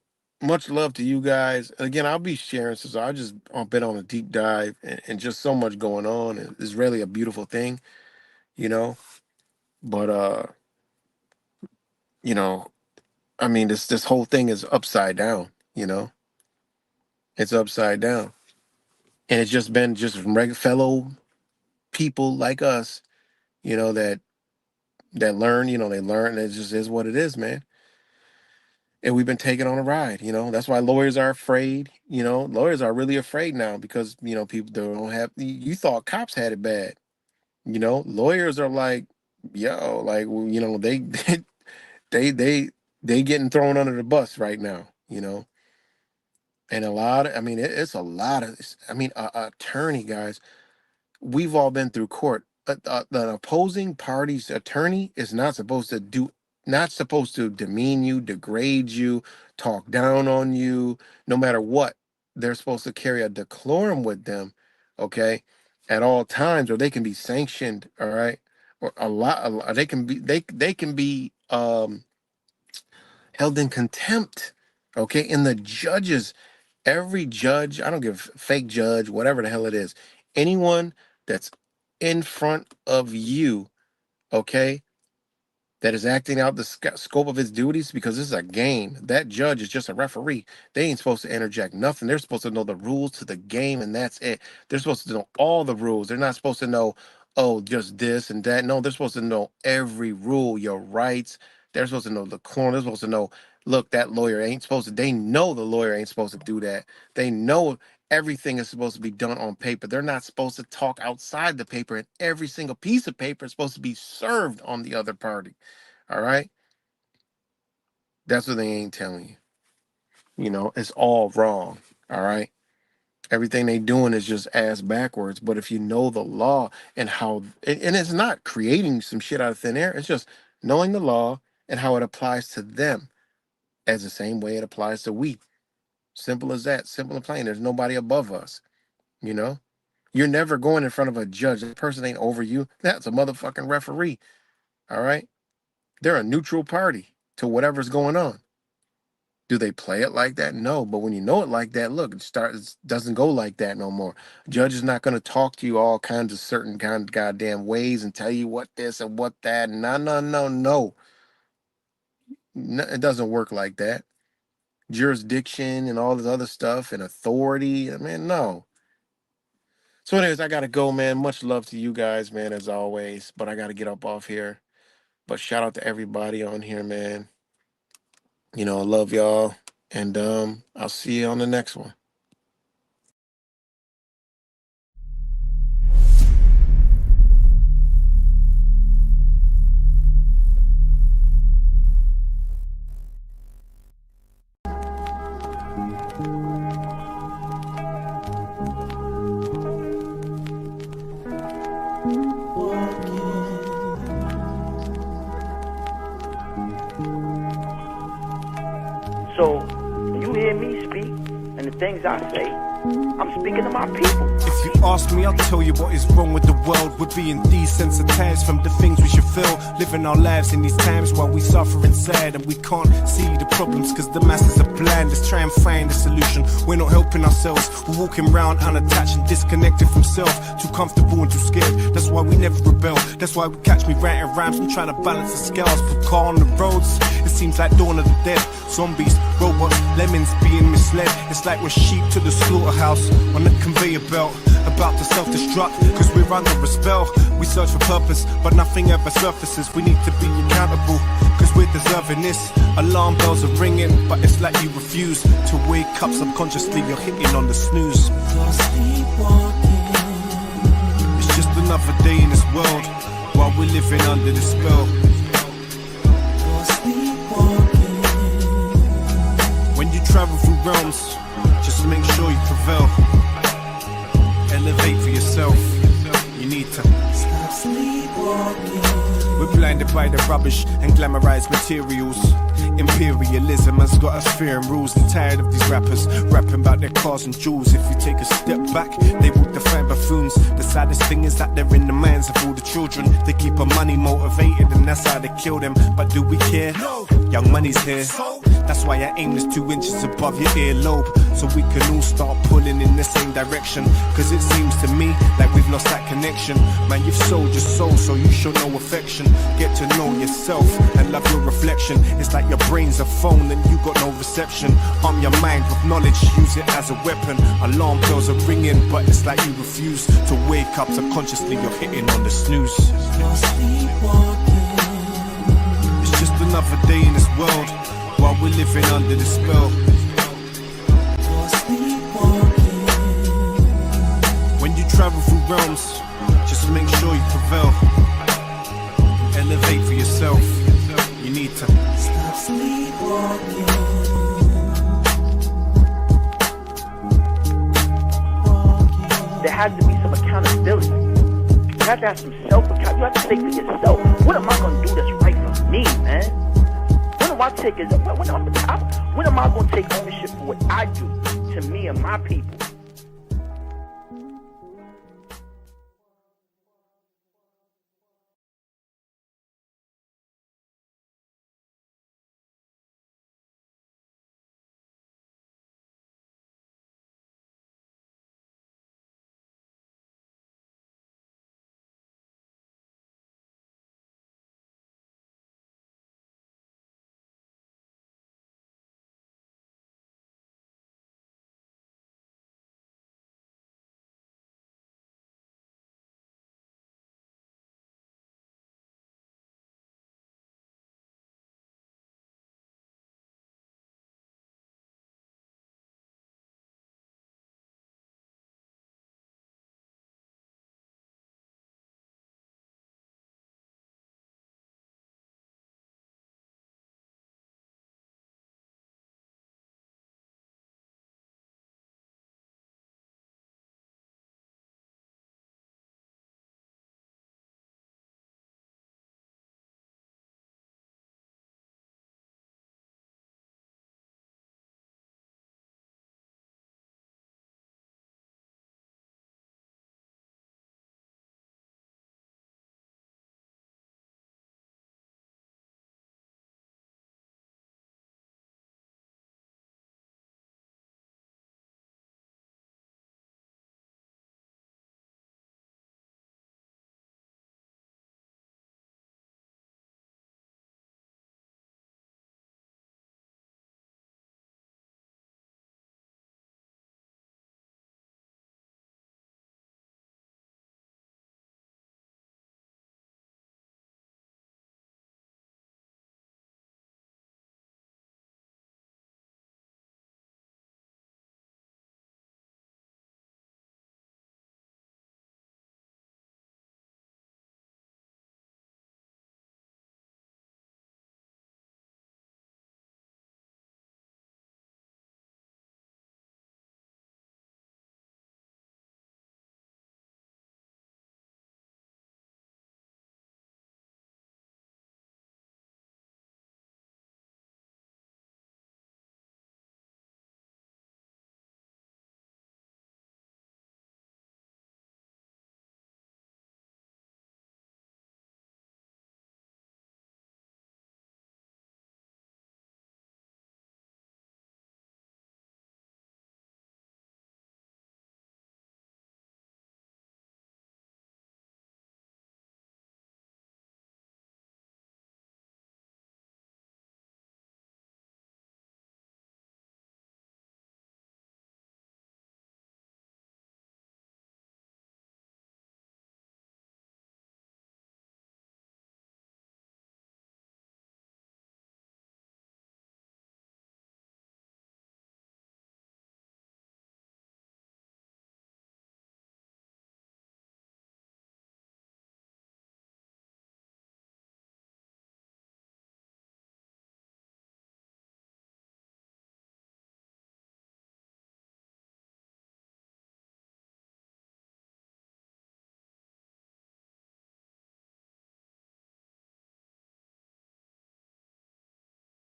much love to you guys. Again, I'll be sharing since I just I've been on a deep dive and just so much going on. It's really a beautiful thing, you know. But you know, I mean, this whole thing is upside down. It's upside down, and it's just been just fellow people like us, that learn. They learn. And it just is what it is, man. And we've been taken on a ride. That's why lawyers are afraid. Lawyers are really afraid now because people don't have. You thought cops had it bad. Lawyers are like, yo, like, well, they they they getting thrown under the bus right now. And I mean, it's a lot of, I mean, a attorney, guys, we've all been through court. The opposing party's attorney is not supposed to demean you, degrade you, talk down on you, no matter what. They're supposed to carry a decorum with them, okay, at all times, or they can be sanctioned, all right, or they can be they can be held in contempt, okay, and the judges. Every judge, I don't give fake judge, whatever the hell it is, anyone that's in front of you, okay, that is acting out the scope of his duties, because this is a game. That judge is just a referee. They ain't supposed to interject nothing. They're supposed to know the rules to the game, and that's it. They're supposed to know all the rules. They're not supposed to know, oh, just this and that. No, they're supposed to know every rule, your rights. They're supposed to know the corner. They're supposed to know, look, that lawyer ain't supposed to. They know the lawyer ain't supposed to do that. They know everything is supposed to be done on paper. They're not supposed to talk outside the paper, and every single piece of paper is supposed to be served on the other party. All right? That's what they ain't telling you. You know, it's all wrong. All right? Everything they doing is just ass backwards. But if you know the law and how, and it's not creating some shit out of thin air, it's just knowing the law and how it applies to them as the same way it applies to we. Simple as that. Simple and plain. There's nobody above us. You know? You're never going in front of a judge. That person ain't over you. That's a motherfucking referee. All right? They're a neutral party to whatever's going on. Do they play it like that? No. But when you know it like that, look, it doesn't go like that no more. Judge is not going to talk to you all kinds of certain kind of goddamn ways and tell you what this and what that. No, no, no, no. No, it doesn't work like that. Jurisdiction and all this other stuff and authority. I mean, no. So anyways, I got to go, man. Much love to you guys, man, as always. But I got to get up off here. But shout out to everybody on here, man. You know, I love y'all. And I'll see you on the next one. So, when you hear me speak and the things I say, I'm speaking to my people. If you ask me, I'll tell you what is wrong with the world. We're being desensitized from the things we should feel. Living our lives in these times while we suffer inside, and we can't see the problems because the masses are blind. Let's try and find a solution. We're not helping ourselves. We're walking around unattached and disconnected from self. Too comfortable and too scared. That's why we never rebel. That's why we catch me writing rhymes. I'm trying to balance the scales. Put car on the roads. It seems like dawn of the dead. Zombies, robots, lemons being misled. It's like we're sheep to the slaughterhouse on the conveyor belt, about to self-destruct because we're under a spell. We search for purpose, but nothing ever surfaces. We need to be accountable because we're deserving this. Alarm bells are ringing, but it's like you refuse to wake up. Subconsciously you're hitting on the snooze. You're sleepwalking. It's just another day in this world while we're living under the spell. You're sleepwalking. When you travel through realms, just make sure you prevail. Elevate for yourself. You need to Stop sleepwalking. We're blinded by the rubbish and glamorized materials. Imperialism has got us fearing rules, and tired of these rappers rapping about their cars and jewels. If you take a step back, they will define buffoons. The saddest thing is that they're in the minds of all the children. They keep our money motivated and that's how they kill them. But do we care? No. Young money's here. That's why I aim this 2 inches above your earlobe, so we can all start pulling in the same direction. Cause it seems to me like we've lost that connection. Man, you've sold your soul, so you show no affection. Get to know yourself and love your reflection. It's like your brain's a phone and you got no reception. Arm your mind with knowledge, use it as a weapon. Alarm bells are ringing, but it's like you refuse to wake up. Subconsciously you're hitting on the snooze. You're sleepwalking. It's just another day in this world while we're living under the spell. You're sleepwalking. When you travel through realms, just make sure you prevail. Elevate for yourself. You need to Stop sleepwalking. There has to be some accountability. You have to have some self-account. You have to say for yourself, what am I going to do that's right for me, man? When am I taking? When am I going to take ownership for what I do to me and my people?